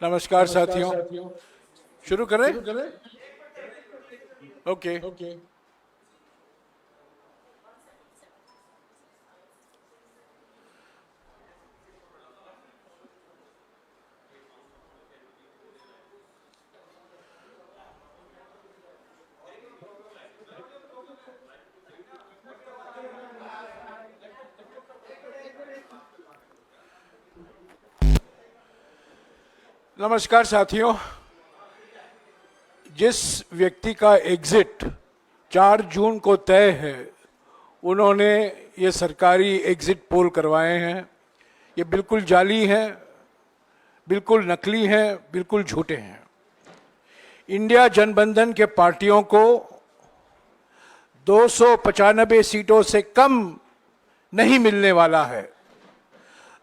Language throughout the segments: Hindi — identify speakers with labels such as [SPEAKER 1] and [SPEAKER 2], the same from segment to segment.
[SPEAKER 1] नमस्कार साथियों, शुरू करें? ओके। नमस्कार साथियों, जिस व्यक्ति का एग्जिट 4 जून को तय है, उन्होंने ये सरकारी एग्जिट पोल करवाए हैं। ये बिल्कुल जाली हैं, बिल्कुल नकली हैं, बिल्कुल झूठे हैं। इंडिया जनबंधन के पार्टियों को 295 सीटों से कम नहीं मिलने वाला है।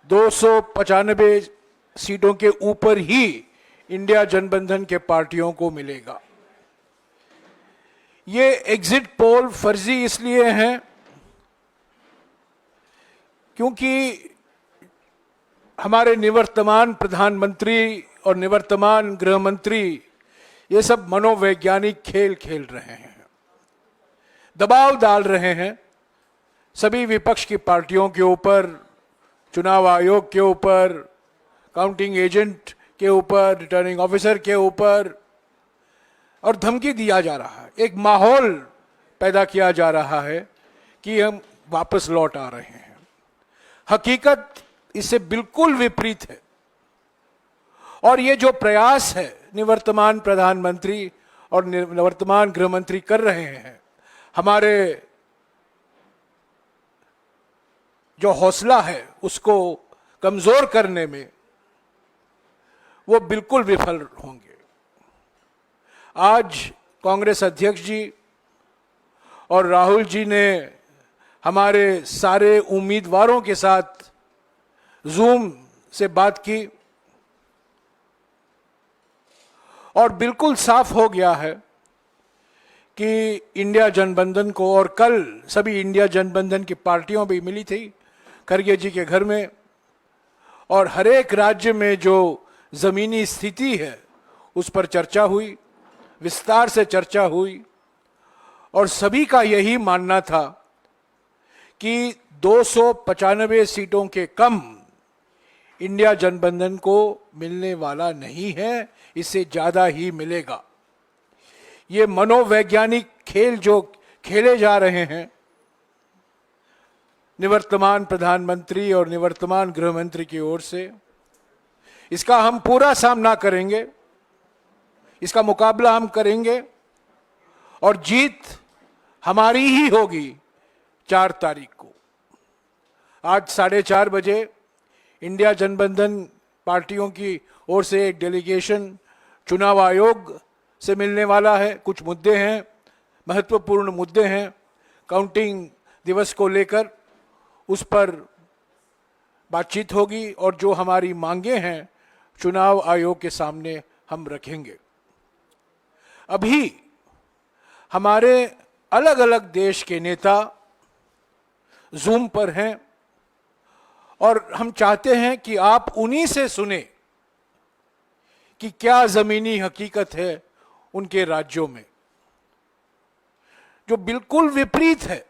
[SPEAKER 1] 295 सीटों के ऊपर ही इंडिया जनबंधन के पार्टियों को मिलेगा। ये एग्जिट पोल फर्जी इसलिए हैं क्योंकि हमारे निवर्तमान प्रधानमंत्री और निवर्तमान गृह मंत्री ये सब मनोवैज्ञानिक खेल खेल रहे हैं, दबाव डाल रहे हैं सभी विपक्ष की पार्टियों के ऊपर, चुनाव आयोग के ऊपर, काउंटिंग एजेंट के ऊपर, रिटर्निंग ऑफिसर के ऊपर, और धमकी दिया जा रहा है। एक माहौल पैदा किया जा रहा है कि हम वापस लौट आ रहे हैं। हकीकत इससे बिल्कुल विपरीत है। और ये जो प्रयास है निवर्तमान प्रधानमंत्री और निवर्तमान गृह मंत्री कर रहे हैं, हमारे जो हौसला है उसको कमजोर करने में, वो बिल्कुल विफल होंगे। आज कांग्रेस अध्यक्ष जी और राहुल जी ने हमारे सारे उम्मीदवारों के साथ जूम से बात की और बिल्कुल साफ हो गया है कि इंडिया जनबंधन को, और कल सभी इंडिया जनबंधन की पार्टियों भी मिली थी खड़गे जी के घर में, और हर एक राज्य में जो जमीनी स्थिति है उस पर चर्चा हुई, विस्तार से चर्चा हुई, और सभी का यही मानना था कि 295 सीटों के कम इंडिया जनबंधन को मिलने वाला नहीं है, इससे ज्यादा ही मिलेगा। ये मनोवैज्ञानिक खेल जो खेले जा रहे हैं निवर्तमान प्रधानमंत्री और निवर्तमान गृह मंत्री की ओर से, इसका हम पूरा सामना करेंगे, इसका मुकाबला हम करेंगे और जीत हमारी ही होगी 4 तारीख को। आज 4:30 बजे इंडिया जनबंधन पार्टियों की ओर से एक डेलीगेशन चुनाव आयोग से मिलने वाला है। कुछ मुद्दे हैं, महत्वपूर्ण मुद्दे हैं काउंटिंग दिवस को लेकर, उस पर बातचीत होगी और जो हमारी मांगे हैं चुनाव आयोग के सामने हम रखेंगे। अभी हमारे अलग अलग देश के नेता जूम पर हैं और हम चाहते हैं कि आप उन्हीं से सुने कि क्या जमीनी हकीकत है उनके राज्यों में, जो बिल्कुल विपरीत है।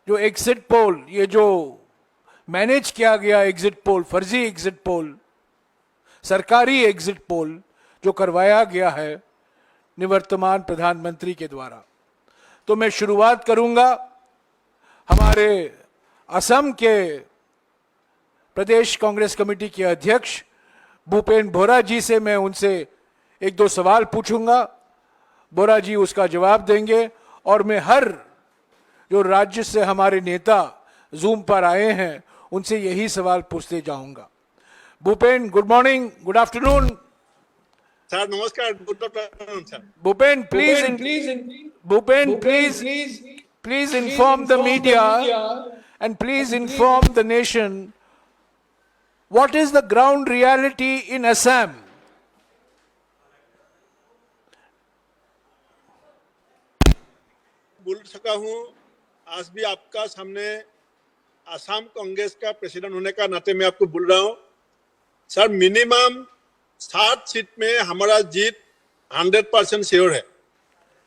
[SPEAKER 1] जो एग्जिट पोल, ये जो मैनेज किया गया एग्जिट पोल, फर्जी एग्जिट पोल, सरकारी एग्जिट पोल जो करवाया गया है निवर्तमान प्रधानमंत्री के द्वारा। तो मैं शुरुआत करूंगा हमारे असम के प्रदेश कांग्रेस कमेटी के अध्यक्ष भूपेन बोहरा जी से। मैं उनसे 1-2 सवाल पूछूंगा, बोहरा जी उसका जवाब देंगे, और मैं हर जो राज्य से हमारे नेता जूम पर आए हैं उनसे यही सवाल पूछते जाऊंगा। Bhupen, good morning, good afternoon.
[SPEAKER 2] Sir नमस्कार, good afternoon sir.
[SPEAKER 1] Bhupen, please inform the media and please inform the nation what is the ground reality in Assam.
[SPEAKER 2] बोल सका हूं आज भी आपका सामने असम कांग्रेस का प्रेसिडेंट होने का नाते मैं आपको बोल रहा हूं। सर मिनिमम 60 सीट में हमारा जीत 100% श्योर है।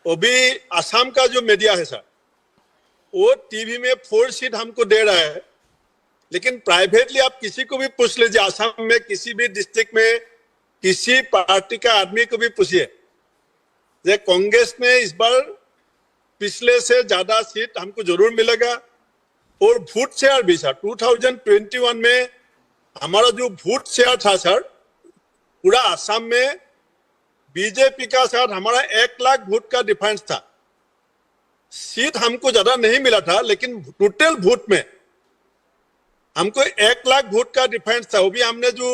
[SPEAKER 2] वो भी असम का जो मीडिया है सर, वो टीवी में 4 सीट हमको दे रहा है, लेकिन प्राइवेटली आप किसी को भी पूछ लीजिए, असम में किसी भी डिस्ट्रिक्ट में किसी पार्टी का आदमी को भी पूछिए, कांग्रेस में इस बार पिछले से ज्यादा सीट हमको जरूर मिलेगा। और वोट शेयर भी सर 2021 में हमारा जो वोट शेयर था सर, पूरा असम में बीजेपी का सर हमारा 1 लाख वोट का डिफरेंस था। सीट हमको ज्यादा नहीं मिला था, लेकिन टोटल वोट में हमको 1 लाख वोट का डिफरेंस था। वो भी हमने जो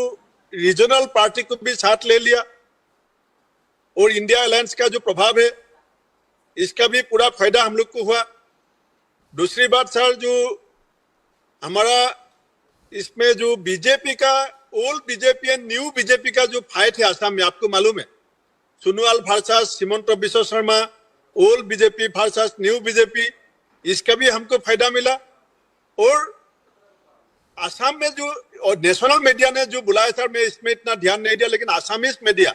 [SPEAKER 2] रीजनल पार्टी को भी साथ ले लिया, और इंडिया अलायंस का जो प्रभाव है इसका भी पूरा फायदा हम लोग को हुआ। दूसरी बात सर, जो हमारा इसमें जो बीजेपी का old BJP and new BJP का जो फाइट है असम में, आपको मालूम है, Sonowal versus Himanta Biswa Sharma, old BJP versus new BJP, इसका भी हमको फायदा मिला। और असम में जो और नेशनल मीडिया ने जो बुलाया सर, मैं इसमें इतना ध्यान नहीं दिया, लेकिन आसामीज मीडिया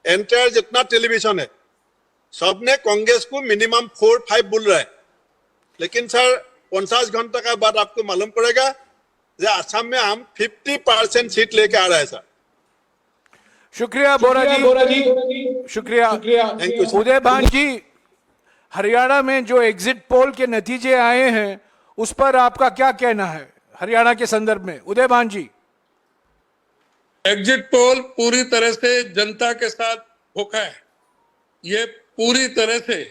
[SPEAKER 2] एंटायर जितना टेलीविजन है सबने कांग्रेस को मिनिमम 4-5 बोल रहा है। लेकिन सर 50 घंटा का बाद आपको मालूम पड़ेगा कि असम में हम 50% सीट लेके आ रहे हैं सर।
[SPEAKER 1] शुक्रिया बोरा जी, शुक्रिया।
[SPEAKER 2] Thank you.
[SPEAKER 1] उदय भान जी, हरियाणा में जो एग्जिट पोल के नतीजे आए हैं उस पर आपका क्या कहना है हरियाणा के संदर्भ में? उदय भान जी।
[SPEAKER 3] एग्जिट पोल पूरी तरह से जनता के साथ धोखा है। ये पूरी तरह से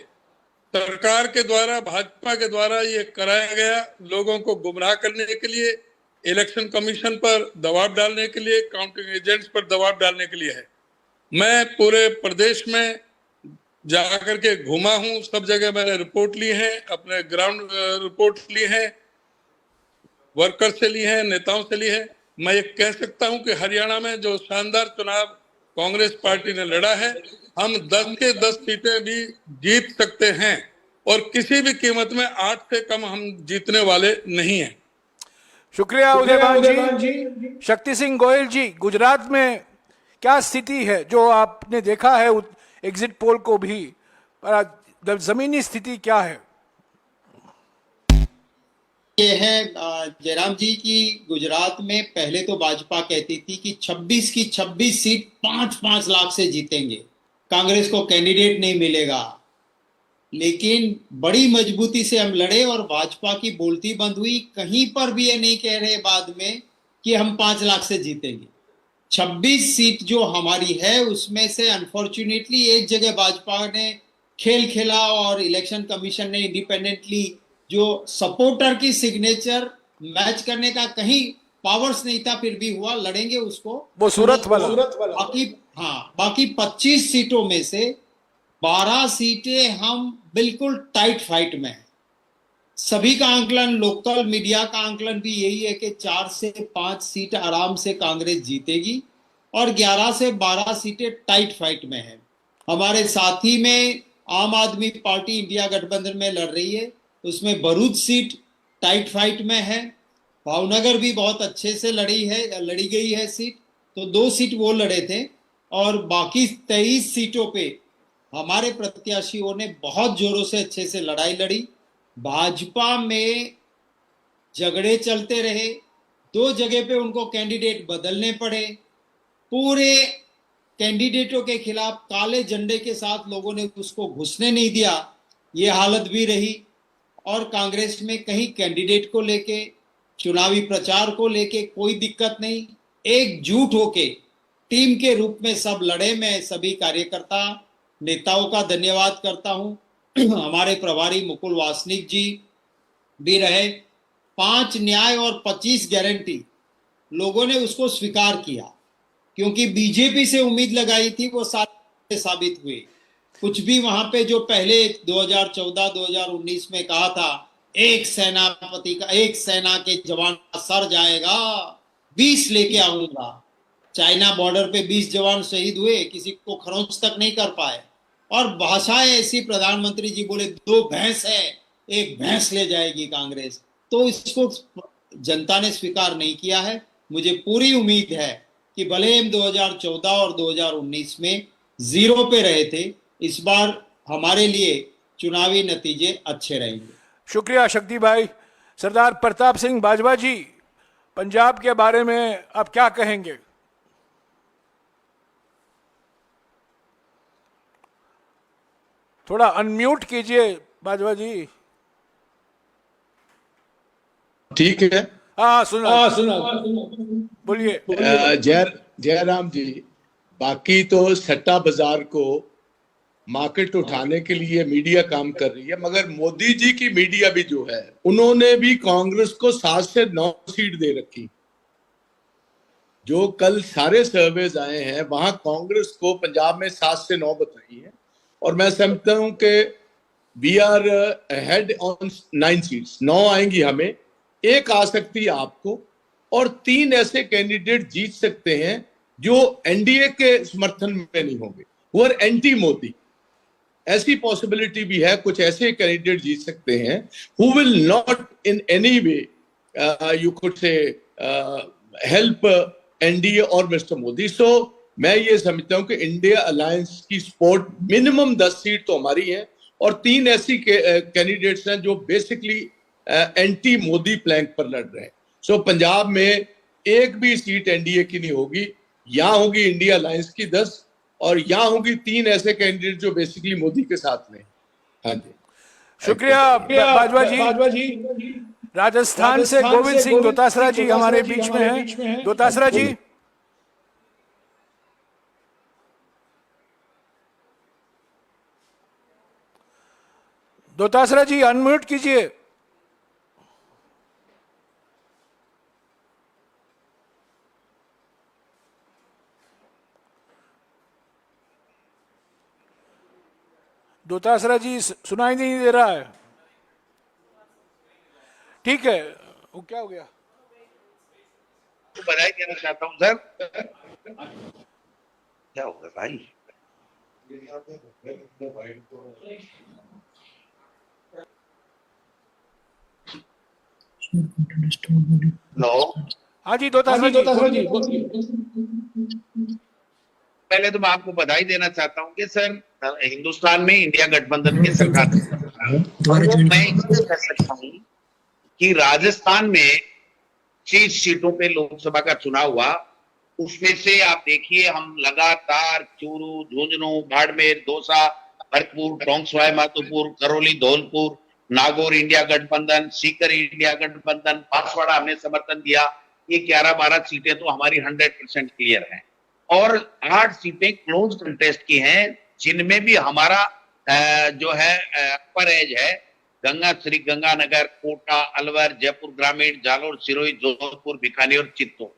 [SPEAKER 3] सरकार के द्वारा, भाजपा के द्वारा ये कराया गया, लोगों को गुमराह करने के लिए, इलेक्शन कमीशन पर दबाव डालने के लिए, काउंटिंग एजेंट्स पर दबाव डालने के लिए है। मैं पूरे प्रदेश में जाकर के घूमा हूं, सब जगह मैंने रिपोर्ट ली है, अपने ग्राउंड रिपोर्ट ली है, वर्कर से ली है, नेताओं से ली है। मैं ये कह सकता हूं कि हरियाणा में जो शानदार चुनाव कांग्रेस पार्टी ने लड़ा है, हम 10 के 10 सीटें भी जीत सकते हैं, और किसी भी कीमत में 8 से कम हम जीतने वाले नहीं हैं।
[SPEAKER 1] शुक्रिया उदय भान जी। शक्ति सिंह गोयल जी, गुजरात में क्या स्थिति है जो आपने देखा है एग्जिट पोल को भी, जमीनी स्थिति क्या है?
[SPEAKER 4] ये है जयराम जी की गुजरात में पहले तो भाजपा कहती थी कि 26 की 26 सीट 5-5 लाख से जीतेंगे, कांग्रेस को कैंडिडेट नहीं मिलेगा। लेकिन बड़ी मजबूती से हम लड़े और भाजपा की बोलती बंद हुई। कहीं पर भी ये नहीं कह रहे बाद में कि हम 5 लाख से जीतेंगे। 26 सीट जो हमारी है उसमें से अनफॉर्चुनेटली एक जगह भाजपा ने खेल खेला और इलेक्शन कमीशन ने इंडिपेंडेंटली जो सपोर्टर की सिग्नेचर मैच करने का कहीं पावर्स नहीं था, फिर भी हुआ, लड़ेंगे उसको।
[SPEAKER 1] वो सूरत वाला।
[SPEAKER 4] बाकी 25 सीटों में से 12 सीटें हम बिल्कुल टाइट फाइट में हैं। सभी का आंकलन, लोकल मीडिया का आंकलन भी यही है कि 4 से 5 सीट आराम से कांग्रेस जीतेगी और 11 से 12 सीटें टाइट फाइट में हैं। हमारे साथी में आम आदमी पार्टी इंडिया गठबंधन में लड़ रही है, उसमें भरूच सीट टाइट फाइट में है। भावनगर भी बहुत अच्छे से लड़ी गई है सीट, तो 2 सीट वो लड़े थे, और बाकी 23 सीटों पे हमारे प्रत्याशियों ने बहुत जोरों से अच्छे से लड़ाई लड़ी। भाजपा में झगड़े चलते रहे, 2 जगह पे उनको कैंडिडेट बदलने पड़े, पूरे कैंडिडेटों के खिलाफ काले झंडे के साथ लोगों ने उसको घुसने नहीं दिया, ये हालत भी रही। और कांग्रेस में कहीं कैंडिडेट को लेके, चुनावी प्रचार को लेके कोई दिक्कत नहीं, एकजुट होके टीम के रूप में सब लड़े। मैं सभी कार्यकर्ता नेताओं का धन्यवाद करता हूं। हमारे प्रभारी मुकुल वासनिक जी भी रहे। 5 न्याय और 25 गारंटी लोगों ने उसको स्वीकार किया, क्योंकि बीजेपी से उम्मीद लगाई थी वो सारे साबित हुए। कुछ भी वहां पे जो पहले 2014-2019 में कहा था, एक सेना के जवान का सर जाएगा, 20 लेके आऊंगा। चाइना बॉर्डर पे 20 जवान शहीद हुए, किसी को खरोंच तक नहीं कर पाए। और भाषाएं ऐसी, प्रधानमंत्री जी बोले 2 भैंस है, 1 भैंस ले जाएगी कांग्रेस। तो इसको जनता ने स्वीकार नहीं किया है। मुझे पूरी उम्मीद है कि भले हम 2014 और 2019 में 0 पे रहे थे, इस बार हमारे लिए चुनावी नतीजे अच्छे रहेंगे।
[SPEAKER 1] शुक्रिया शक्ति भाई। सरदार प्रताप सिंह बाजवा जी, पंजाब के बारे में आप क्या कहेंगे? थोड़ा अनम्यूट कीजिए बाजवा जी।
[SPEAKER 5] ठीक है।
[SPEAKER 1] हाँ सुना बोलिए।
[SPEAKER 5] जयराम जी, बाकी तो सट्टा बाजार को मार्केट उठाने के लिए मीडिया काम कर रही है, मगर मोदी जी की मीडिया भी जो है, उन्होंने भी कांग्रेस को 7 से 9 सीट दे रखी। जो कल सारे सर्वेज आए हैं वहां कांग्रेस को पंजाब में 7 से 9 बताई है, और मैं समझता हूं कि we are head on 9 seats. 9 आएंगी हमें, 1 आ सकती है आपको, और 3 ऐसे कैंडिडेट जीत सकते हैं जो एनडीए के समर्थन में नहीं होंगे, वो एंटी मोदी। ऐसी पॉसिबिलिटी भी है, कुछ ऐसे कैंडिडेट जीत सकते हैं who will not in any way you could say help NDA और मिस्टर मोदी। सो मैं ये समझता हूं कि इंडिया अलायंस की सपोर्ट मिनिमम 10 सीट तो हमारी है, और 3 ऐसी कैंडिडेट्स हैं जो बेसिकली एंटी मोदी प्लैंक पर लड़ रहे हैं। सो पंजाब में एक भी सीट एनडीए की नहीं होगी, यहां होगी इंडिया अलायंस की 10, और यहां होगी 3 ऐसे कैंडिडेट जो बेसिकली मोदी के साथ में। हाँ जी,
[SPEAKER 1] शुक्रिया बाजवा जी। राजस्थान से गोविंद सिंह दोतासरा जी हमारे बीच में हैं। दोतासरा जी, दोतासरा जी अनम्यूट कीजिए। दोतासरा जी सुनाई नहीं दे रहा है। ठीक है, वो क्या हो गया?
[SPEAKER 6] बधाई देना चाहता हूं सर। क्या होगा भाई? हेलो,
[SPEAKER 1] हाँ जी दोतासरा जी।
[SPEAKER 6] पहले तो मैं आपको बधाई देना चाहता हूं कि सर हिंदुस्तान में इंडिया गठबंधन की सरकार मैं इससे कह सकता हूं कि राजस्थान में 30 सीटों पे लोकसभा का चुनाव हुआ, उसमें से आप देखिए हम लगातार चूरू, झुंझुनू, बाड़मेर, दौसा, भरतपुर, टोंक सवाई माधोपुर, करौली, धौलपुर, नागौर इंडिया गठबंधन, सीकर इंडिया गठबंधन, बांसवाड़ा हमने समर्थन दिया। ये 11-12 सीटें तो हमारी 100% क्लियर हैं, और 8 सीटें क्लोज कंटेस्ट की हैं, जिनमें भी हमारा जो है अपर एज है गंगा, श्री गंगानगर, कोटा, अलवर, जयपुर ग्रामीण, जालोर, सिरोही, जोधपुर, बीकानेर, चित्तौड़।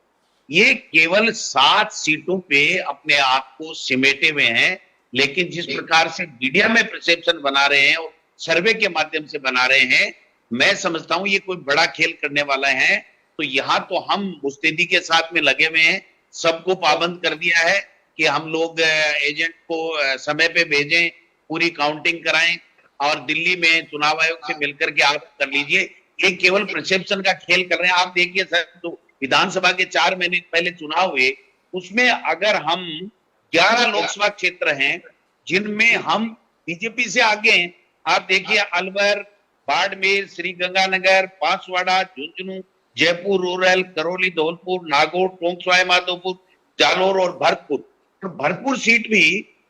[SPEAKER 6] ये केवल 7 सीटों पे अपने आप को सिमेटे हुए हैं, लेकिन जिस प्रकार से मीडिया में परसेप्शन बना रहे हैं और सर्वे के माध्यम से बना रहे हैं, मैं समझता हूं ये कोई बड़ा खेल करने वाला है। तो यहाँ तो हम मुस्तैदी के साथ में लगे हुए हैं, सबको पाबंद कर दिया है कि हम लोग एजेंट को समय पे भेजें, पूरी काउंटिंग कराएं, और दिल्ली में चुनाव आयोग से मिलकर के आप कर लीजिए। ये केवल परसेप्शन का खेल कर रहे हैं। आप देखिए सर, तो विधानसभा के 4 महीने पहले चुनाव हुए, उसमें अगर हम 11 लोकसभा क्षेत्र हैं जिनमें हम बीजेपी से आगे हैं, आप देखिए अलवर, बाड़मेर, श्री गंगानगर, बांसवाड़ा, झुंझुनू, जयपुर रूरल, करौली, धौलपुर, नागौर, टोंक सवाई माधोपुर, जालोर और भरतपुर। तो भरतपुर सीट भी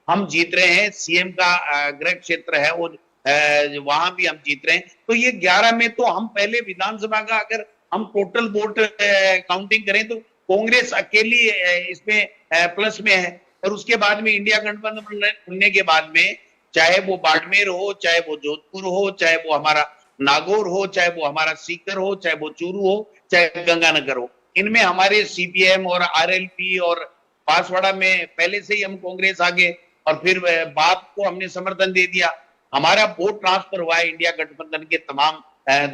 [SPEAKER 6] हम जीत रहे हैं, सीएम का गृह क्षेत्र है वो, वहां भी हम जीत रहे हैं। तो ये 11 में तो हम पहले विधानसभा का अगर हम टोटल वोट काउंटिंग करें तो कांग्रेस अकेली इसमें प्लस में है, और उसके बाद में इंडिया गठबंधन बनने के बाद में चाहे वो बाड़मेर हो, चाहे वो जोधपुर हो, चाहे वो हमारा नागौर हो, चाहे वो हमारा सीकर हो, चाहे वो चूरू हो, चाहे गंगानगर हो, इनमें हमारे सीपीएम और आरएलपी और बांसवाड़ा में पहले से ही हम कांग्रेस आगे, और फिर बाप को हमने समर्थन दे दिया। हमारा वोट ट्रांसफर हुआ है इंडिया गठबंधन के तमाम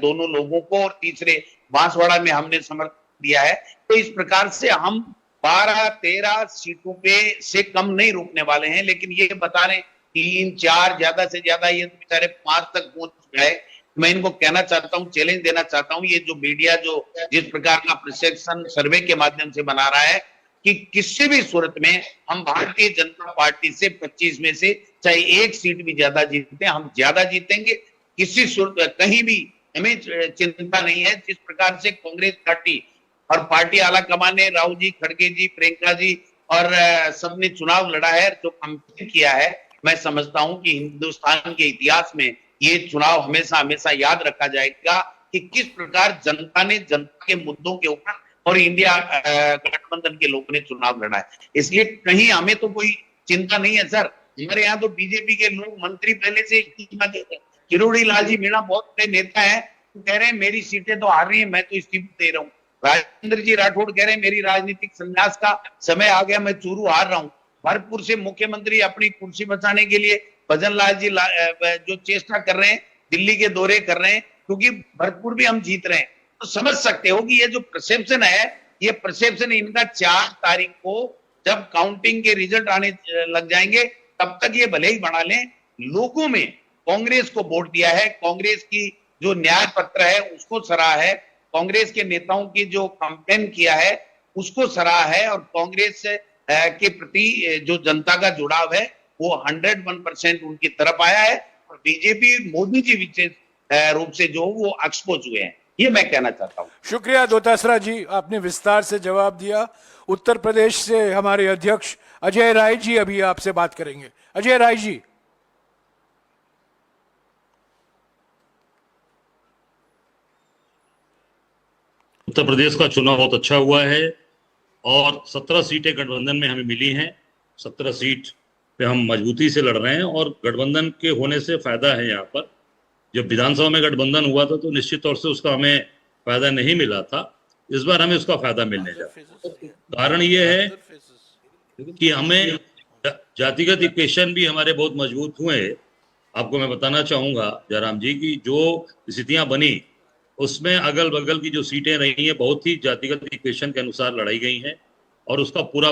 [SPEAKER 6] दोनों लोगों को, और तीसरे बांसवाड़ा में हमने समर्थन दिया है। तो इस प्रकार से हम 12-13 सीटों पे से कम नहीं रुकने वाले हैं, लेकिन ये बता रहे 3-4 ज्यादा से ज्यादा ये तो बेचारे 5 तक पहुंच गए। मैं इनको कहना चाहता हूं, चैलेंज देना चाहता हूं, ये जो मीडिया जो जिस प्रकार का परसेप्शन सर्वे के माध्यम से बना रहा है, कि किसी भी सूरत में हम भारतीय जनता पार्टी से 25 में से चाहे एक सीट भी ज्यादा जीतते हैं, हम ज्यादा जीतेंगे। किसी सूरत कहीं भी हमें चिंता नहीं है। जिस प्रकार से कांग्रेस पार्टी और पार्टी आला कमान ने राहुल जी, खड़गे जी, प्रियंका जी और सबने चुनाव लड़ा है, जो कंपेयर किया है, मैं समझता हूं कि हिंदुस्तान के इतिहास में ये चुनाव हमेशा हमेशा याद रखा जाएगा कि किस प्रकार जनता ने जनता के मुद्दों के ऊपर और इंडिया गठबंधन के लोगों ने चुनाव लड़ा है। इसलिए कहीं हमें तो कोई चिंता नहीं है सर। हमारे यहाँ तो बीजेपी के लोग मंत्री पहले से इस्तीफा देते हैं। किरोड़ी लाल जी मीणा बहुत बड़े नेता है, कह रहे हैं मेरी सीटें तो हार रही है, मैं तो इस्तीफा दे रहा हूँ। राजेंद्र जी राठौड़ कह रहे हैं मेरी राजनीतिक संन्यास का समय आ गया, मैं चूरू हार रहा हूँ। भरतपुर से मुख्यमंत्री अपनी कुर्सी बचाने के लिए भजन लाल जी जो चेष्टा कर रहे हैं, दिल्ली के दौरे कर रहे हैं, क्योंकि भरतपुर भी हम जीत रहे हैं। तो समझ सकते हो कि ये जो परसेप्शन है, ये परसेप्शन इनका 4 तारीख को जब काउंटिंग के रिजल्ट आने लग जाएंगे, तब तक ये भले ही बढ़ा लें। लोगों में कांग्रेस को वोट दिया है, कांग्रेस की जो न्याय पत्र है उसको सराहा है, कांग्रेस के नेताओं की जो कंपेन किया है उसको सराहा है, और कांग्रेस के प्रति जो जनता का जुड़ाव है वो 101% उनकी तरफ आया है। और बीजेपी मोदी जी विशेष रूप से जो वो एक्सपोज हुए हैं, ये मैं कहना चाहता हूं।
[SPEAKER 1] शुक्रिया दोतासरा जी, आपने विस्तार से जवाब दिया। उत्तर प्रदेश से हमारे अध्यक्ष अजय राय जी अभी आपसे बात करेंगे। अजय राय जी।
[SPEAKER 7] उत्तर प्रदेश का चुनाव बहुत अच्छा हुआ है और 17 सीटें गठबंधन में हमें मिली हैं। 17 सीट पे हम मजबूती से लड़ रहे हैं और गठबंधन के होने से फायदा है। यहाँ पर जब विधानसभा में गठबंधन हुआ था तो निश्चित तौर से उसका हमें फायदा नहीं मिला था। इस बार हमें उसका फायदा मिलने जा रहा है। कारण ये है कि हमें जातिगत इक्वेशन भी हमारे बहुत मजबूत हुए। आपको मैं बताना चाहूंगा जयराम जी की जो स्थितियां बनी उसमें अगल बगल की जो सीटें रही हैं बहुत ही जातिगत इक्वेशन के अनुसार लड़ाई गई हैं और उसका पूरा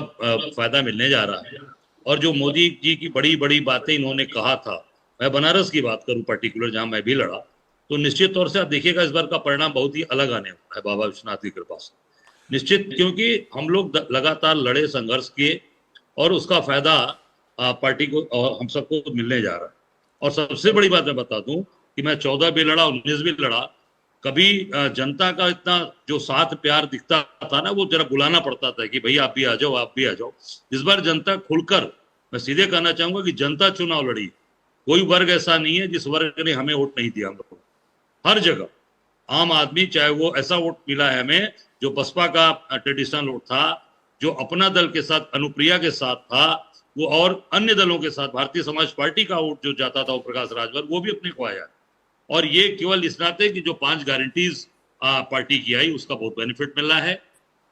[SPEAKER 7] फायदा मिलने जा रहा है। और जो मोदी जी की बड़ी बड़ी बातें इन्होंने कहा था, मैं बनारस की बात करूं पर्टिकुलर जहां मैं भी लड़ा, तो निश्चित तौर से आप देखिएगा इस बार का परिणाम बहुत ही अलग आने वाला है बाबा विश्वनाथ की कृपा से। निश्चित, क्योंकि हम लोग लगातार लड़े, संघर्ष किए और उसका फायदा पार्टी को और हम सबको मिलने जा रहा है। और सबसे बड़ी बात मैं बता दूं कि मैं 14 भी लड़ा, 19 भी लड़ा, कभी जनता का इतना जो साथ प्यार दिखता था ना, वो जरा बुलाना पड़ता था कि भाई आप भी आ जाओ, आप भी आ जाओ। इस बार जनता खुलकर, मैं सीधे कहना चाहूंगा कि जनता चुनाव लड़ी। कोई वर्ग ऐसा नहीं है जिस वर्ग ने हमें वोट नहीं दिया। हम लोग हर जगह आम आदमी, चाहे वो ऐसा वोट मिला है हमें जो बसपा का ट्रेडिशनल वोट था, जो अपना दल के साथ अनुप्रिया के साथ था, वो और अन्य दलों के साथ भारतीय समाज पार्टी का वोट जो जाता था वो प्रकाश राजभर, वो भी अपने को आया। और ये केवल इस नाते कि जो 5 गारंटीज पार्टी की आई उसका बहुत बेनिफिट मिल रहा है।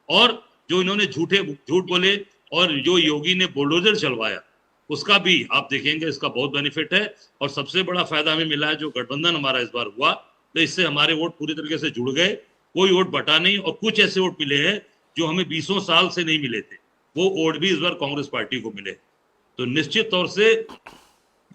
[SPEAKER 7] और जो इन्होंने झूठ बोले और जो योगी ने बुलडोजर चलवाया उसका भी आप देखेंगे, इसका बहुत बेनिफिट है। और सबसे बड़ा फायदा हमें मिला है जो गठबंधन हमारा इस बार हुआ, तो इससे हमारे वोट पूरी तरीके से जुड़ गए, कोई वोट बटा नहीं। और कुछ ऐसे वोट मिले हैं जो हमें 20 साल से नहीं मिले थे, वो वोट भी इस बार कांग्रेस पार्टी को मिले। तो निश्चित तौर से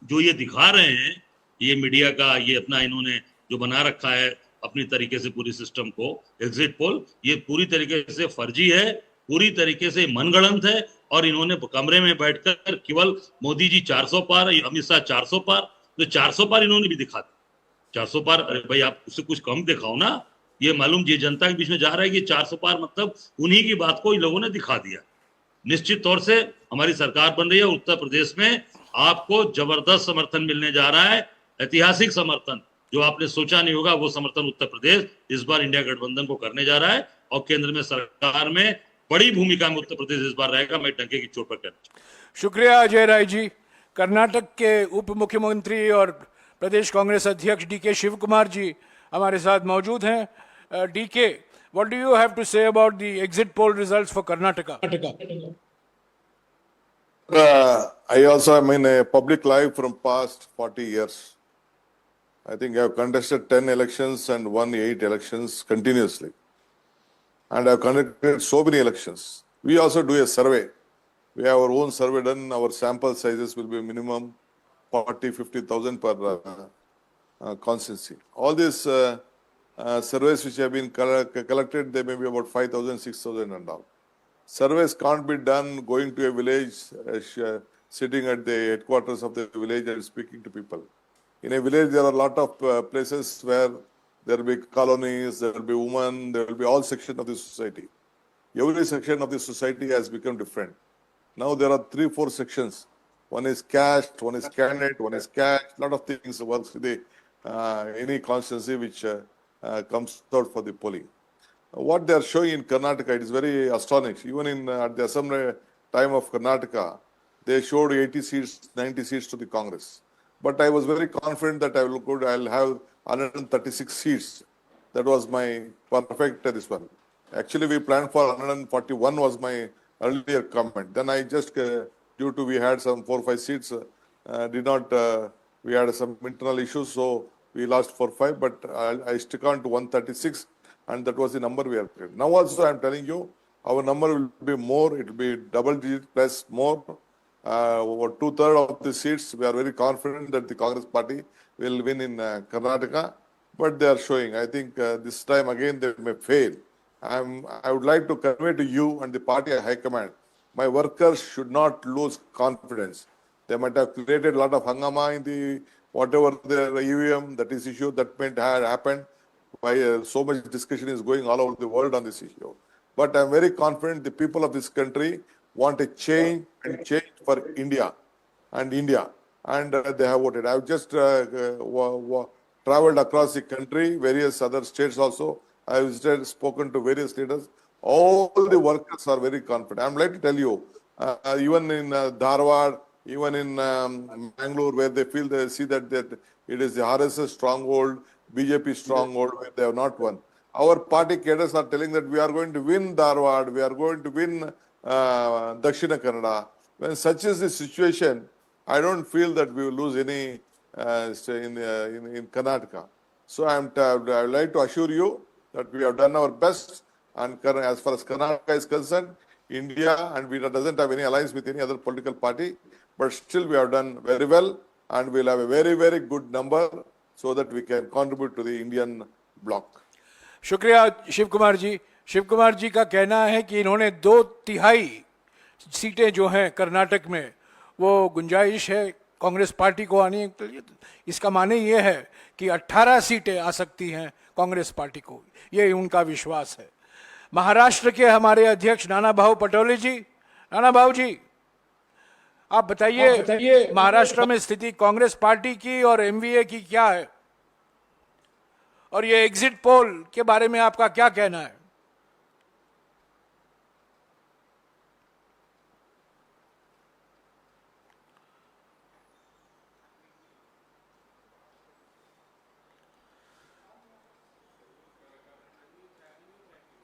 [SPEAKER 7] जो ये दिखा रहे हैं, ये मीडिया का ये अपना इन्होंने जो बना रखा है अपनी तरीके से पूरी सिस्टम को, एग्जिट पोल, ये पूरी तरीके से फर्जी है, पूरी तरीके से मनगढ़ंत है। और इन्होंने कमरे में बैठकर केवल मोदी जी 400 पार, अमित शाह 400 पार, तो 400 पार इन्होंने भी दिखा दिया। 400 पार, अरे भाई आप उससे कुछ कम दिखाओ ना। ये मालूम ये जनता के बीच में जा रहा है कि 400 पार मतलब उन्हीं की बात को इन लोगों ने दिखा दिया। निश्चित तौर से हमारी सरकार बन रही है, उत्तर प्रदेश में आपको जबरदस्त समर्थन मिलने जा रहा है, ऐतिहासिक समर्थन जो आपने सोचा नहीं होगा, वो समर्थन उत्तर प्रदेश इस बार इंडिया गठबंधन को करने जा रहा है। और केंद्र में सरकार में बड़ी भूमिका में उत्तर प्रदेश इस बार रहेगा, मैं डंके की चोट पर कहना।
[SPEAKER 1] शुक्रिया अजय राय जी। कर्नाटक के उप मुख्यमंत्री और प्रदेश कांग्रेस अध्यक्ष डीके शिव कुमार जी हमारे साथ मौजूद हैं। DK, what do you have to say about the exit poll results for Karnataka?
[SPEAKER 8] I also am in a public life from past 40 years. I think I have contested 10 elections and won 8 elections continuously. And I have conducted so many elections. We also do a survey. We have our own survey done. Our sample sizes will be minimum 40-50,000 per constituency. All these surveys which have been collected, they may be about 5,000, 6,000 and all. Surveys can't be done going to a village, sitting at the headquarters of the village and speaking to people. In a village, there are a lot of places where there will be colonies, there will be women, there will be all sections of the society. Every section of the society has become different. Now there are 3-4 sections. One is caste, one is candidate, one is caste. A lot of things works with the, any constituency which comes out for the polling. What they are showing in Karnataka, it is very astonishing. Even in at the assembly time of Karnataka, they showed 80 seats, 90 seats to the Congress. But I was very confident that I'll have 136 seats. That was my perfect this one. Actually, we planned for 141 was my earlier comment. Then I just, due to we had some 4-5 seats, we had some internal issues, so we lost 4-5, but I stick on to 136, and that was the number we are getting. Now also I'm telling you, our number will be more, it will be double digit plus more. Over 2/3 of the seats, we are very confident that the Congress party will win in Karnataka, but they are showing, I think this time again they may fail. I would like to convey to you and the party high command, my workers should not lose confidence. They might have created a lot of hangama in the whatever the EVM that is issue that might have happened. Why so much discussion is going all over the world on this issue. But I'm very confident the people of this country want a change and change for India, and they have voted. I've just traveled across the country, various other states also. I have visited, spoken to various leaders. All the workers are very confident. I'm like to tell you, even in Dharwad, even in Bangalore, where they see that it is the RSS stronghold, BJP stronghold, where they have not won. Our party cadres are telling that we are going to win Dharwad, we are going to win Dakshina Kannada. When such is the situation, I don't feel that we will lose any in Karnataka. So I would like to assure you that we have done our best, and as far as Karnataka is concerned, India and we doesn't have any alliance with any other political party, but still we have done very well, and we'll have a very, very good number so that we can contribute to the Indian bloc.
[SPEAKER 1] शुक्रिया शिव कुमार जी। शिव कुमार जी का कहना है कि इन्होंने 2/3 सीटें जो हैं कर्नाटक में, वो गुंजाइश है कांग्रेस पार्टी को आने के लिए। इसका माने ये है कि 18 सीटें आ सकती हैं कांग्रेस पार्टी को, ये उनका विश्वास है। महाराष्ट्र के हमारे अध्यक्ष नाना भाऊ पटोले जी, नाना भाऊ जी आप बताइए महाराष्ट्र में स्थिति कांग्रेस पार्टी की और एमवीए की क्या है, और ये एग्जिट पोल के बारे में आपका क्या कहना है?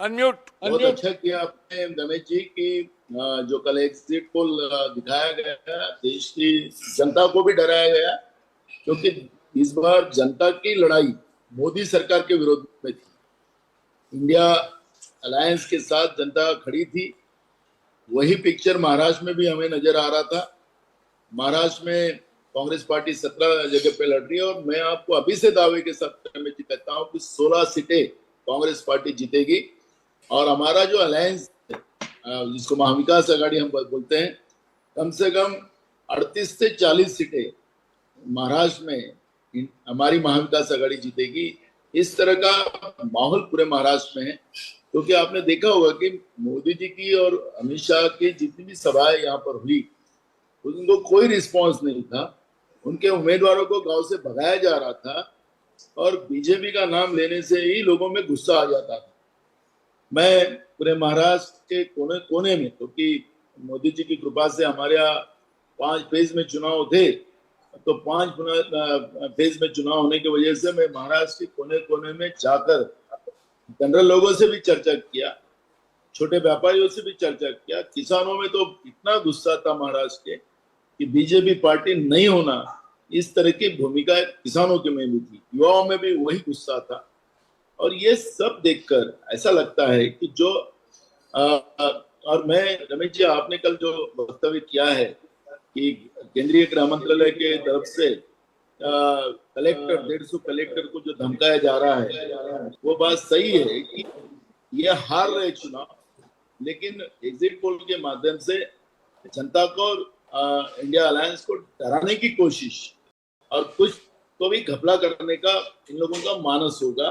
[SPEAKER 1] अनम्यूट।
[SPEAKER 9] बहुत अच्छा किया आपने रमेश जी की जो कल एग्जिट पोल दिखाया गया, देश की जनता को भी डराया गया, क्योंकि इस बार जनता की लड़ाई मोदी सरकार के विरोध में थी। इंडिया अलायंस के साथ जनता खड़ी थी। वही पिक्चर महाराष्ट्र में भी हमें नजर आ रहा था। महाराष्ट्र में कांग्रेस पार्टी 17 जगह पे लड़ रही है, और मैं आपको अभी से दावे के साथ मैं कहता हूं कि 16 सीटें कांग्रेस पार्टी जीतेगी। और हमारा जो अलायंस जिसको महाविकास आघाड़ी हम बोलते हैं, कम से कम 38 से 40 सीटें महाराष्ट्र में हमारी महाविकास आघाड़ी जीतेगी। इस तरह का माहौल पूरे महाराष्ट्र में है, क्योंकि आपने देखा होगा कि मोदी जी की और अमित शाह की जितनी भी सभाएं यहाँ पर हुई, उनको कोई रिस्पांस नहीं था। उनके उम्मीदवारों को गांव से भगाया जा रहा था, और बीजेपी का नाम लेने से ही लोगों में गुस्सा आ जाता था। मैं पूरे महाराष्ट्र के कोने कोने में, क्योंकि मोदी जी की कृपा से हमारे यहाँ 5 फेज में चुनाव थे, तो 5 फेज में चुनाव होने की वजह से मैं महाराष्ट्र के कोने कोने में जाकर जनरल लोगों से भी चर्चा किया, छोटे व्यापारियों से भी चर्चा किया। किसानों में तो इतना गुस्सा था महाराष्ट्र के कि बीजेपी पार्टी नहीं होना, इस तरह की भूमिका किसानों के में भी थी, युवाओं में भी वही गुस्सा था। और ये सब देखकर ऐसा लगता है कि जो और मैं रमेश जी, आपने कल जो वक्तव्य किया है कि केंद्रीय गृह मंत्रालय के तरफ से कलेक्टर 150 कलेक्टर को जो धमकाया जा रहा है, वो बात सही है कि ये हार रहे चुनाव, लेकिन एग्जिट पोल के माध्यम से जनता को इंडिया अलायंस को डराने की कोशिश और कुछ को भी घपला करने का इन लोगों का मानस होगा।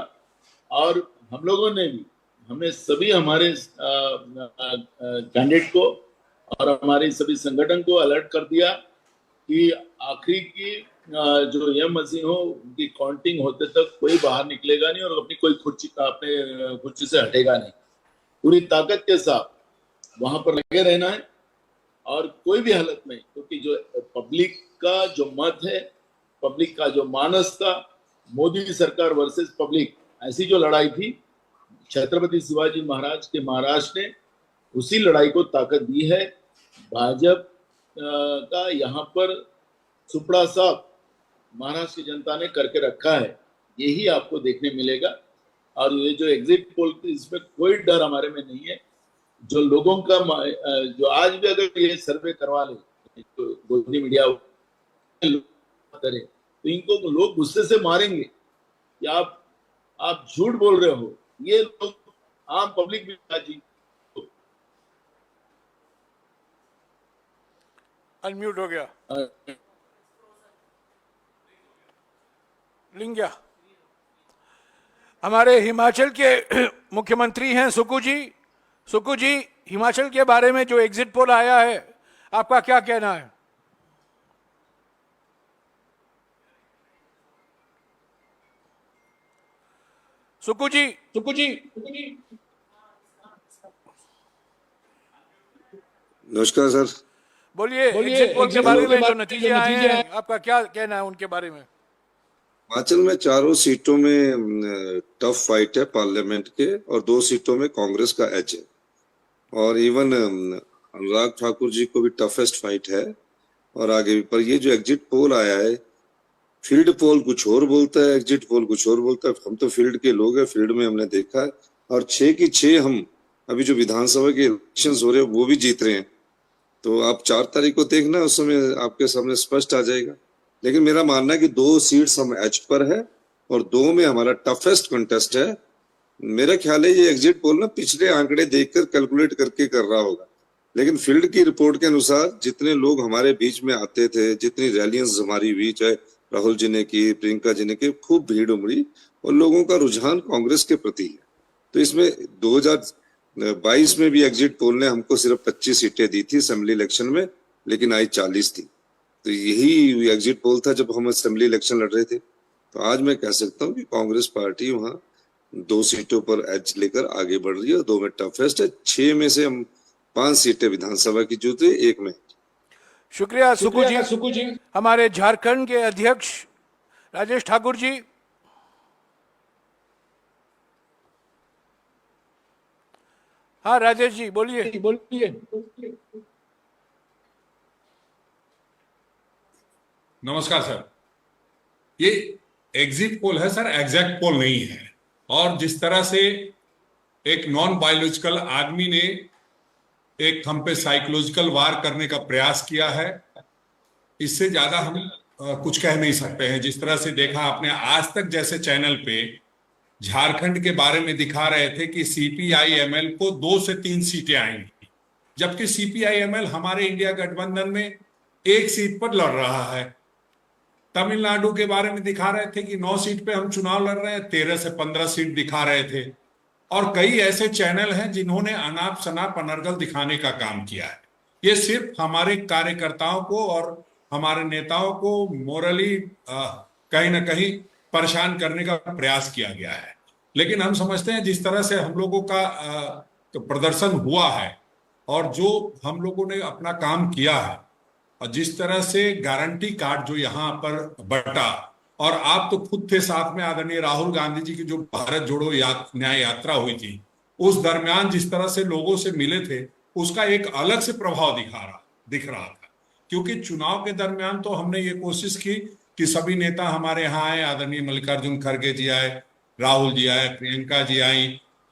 [SPEAKER 9] और हम लोगों ने भी, हमने सभी हमारे कैंडिडेट को और हमारे सभी संगठन को अलर्ट कर दिया कि आखिरी की जो ईवीएम मशीन हो उनकी काउंटिंग होते तक कोई बाहर निकलेगा नहीं और अपनी अपने कुर्सी से हटेगा नहीं। पूरी ताकत के साथ वहां पर लगे रहना है और कोई भी हालत में, क्योंकि जो पब्लिक का जो मत है, पब्लिक का जो मानस था, मोदी सरकार वर्सेस पब्लिक, ऐसी जो लड़ाई थी छत्रपति शिवाजी महाराज के महाराष्ट्र ने उसी लड़ाई को ताकत दी है। भाजपा का यहाँ पर सुपड़ा साफ महाराष्ट्र की जनता ने करके रखा है, यही आपको देखने मिलेगा। और ये जो एग्जिट पोल, इसमें कोई डर हमारे में नहीं है। जो लोगों का जो आज भी अगर ये सर्वे करवा ले तो गोदी मीडिया करे तो इनको लोग गुस्से से मारेंगे कि आप झूठ बोल रहे हो। ये लोग आम पब्लिक भी जी
[SPEAKER 1] अनम्यूट हो गया। लिंगिया, हमारे हिमाचल के मुख्यमंत्री हैं सुक्खू जी। सुक्खू जी, हिमाचल के बारे में जो एग्जिट पोल आया है, आपका क्या कहना है? सुक्खू जी,
[SPEAKER 10] नमस्कार सर।
[SPEAKER 1] बोलिए एग्जिट पोल के बारे में जो नतीजे आए हैं, आपका क्या कहना है उनके बारे में?
[SPEAKER 10] हिमाचल में 4 सीटों में टफ फाइट है पार्लियामेंट के, और 2 सीटों में कांग्रेस का एज है, और इवन अनुराग ठाकुर जी को भी टफेस्ट फाइट है और आगे भी। पर ये जो एग्जिट पोल आया है, फील्ड पोल कुछ और बोलता है, एग्जिट पोल कुछ और बोलता है। हम तो फील्ड के लोग हैं, फील्ड में हमने देखा है, और 6 की 6 हम अभी जो विधानसभा के इलेक्शन हो रहे हैं वो भी जीत रहे हैं। तो आप 4 तारीख को देखना, उस समय आपके सामने स्पष्ट आ जाएगा। लेकिन मेरा मानना है कि 2 सीट्स हम एज पर है और 2 में हमारा टफेस्ट कंटेस्ट है। मेरा ख्याल है ये एग्जिट पोल ना पिछले आंकड़े देखकर कैलकुलेट करके कर रहा होगा, लेकिन फील्ड की रिपोर्ट के अनुसार जितने लोग हमारे बीच में आते थे, जितनी रैलियां हमारी हुई, चाहे राहुल जी ने की, प्रियंका जी ने की, खूब भीड़ उमड़ी और लोगों का रुझान कांग्रेस के प्रति है। तो इसमें 2022 में भी एग्जिट पोल ने हमको सिर्फ 25 सीटें दी थी असेंबली इलेक्शन में, लेकिन आई 40 थी। तो यही एग्जिट पोल था जब हम असेंबली इलेक्शन लड़ रहे थे। तो आज मैं कह सकता हूँ कि कांग्रेस पार्टी वहां 2 सीटों पर एज लेकर आगे बढ़ रही है, और 2 में टफेस्ट है। 6 में से हम 5 सीटें विधानसभा की जीते, 1 में।
[SPEAKER 1] शुक्रिया सुक्खू जी। हमारे झारखंड के अध्यक्ष राजेश ठाकुर जी। हाँ राजेश जी, बोलिए।
[SPEAKER 11] नमस्कार सर। ये एग्जिट पोल है सर, एग्जैक्ट पोल नहीं है। और जिस तरह से एक नॉन बायोलॉजिकल आदमी ने एक हम पे साइकोलॉजिकल वार करने का प्रयास किया है, इससे ज्यादा हम कुछ कह नहीं सकते हैं। जिस तरह से देखा आपने, आज तक जैसे चैनल पे झारखंड के बारे में दिखा रहे थे कि CPI-ML को 2 से 3 सीटें आएंगी, जबकि CPI-ML हमारे इंडिया गठबंधन में 1 सीट पर लड़ रहा है। तमिलनाडु के बारे में दिखा रहे थे कि 9 सीट पे हम चुनाव लड़ रहे हैं, 13 से 15 सीट दिखा रहे थे। और कई ऐसे चैनल हैं जिन्होंने अनाप शनाप अनर्गल दिखाने का काम किया है। ये सिर्फ हमारे कार्यकर्ताओं को और हमारे नेताओं को मोरली कहीं ना कहीं परेशान करने का प्रयास किया गया है। लेकिन हम समझते हैं जिस तरह से हम लोगों का प्रदर्शन हुआ है और जो हम लोगों ने अपना काम किया है, और जिस तरह से गारंटी कार्ड जो यहाँ पर बटा, और आप तो खुद थे साथ में, आदरणीय राहुल गांधी जी की जो भारत जोड़ो न्याय यात्रा हुई थी, उस दरमियान जिस तरह से लोगों से मिले थे, उसका एक अलग से प्रभाव दिख रहा था। क्योंकि चुनाव के दरमियान तो हमने ये कोशिश की कि सभी नेता हमारे यहाँ आए, आदरणीय मल्लिकार्जुन खड़गे जी आए, राहुल जी आए, प्रियंका जी आई,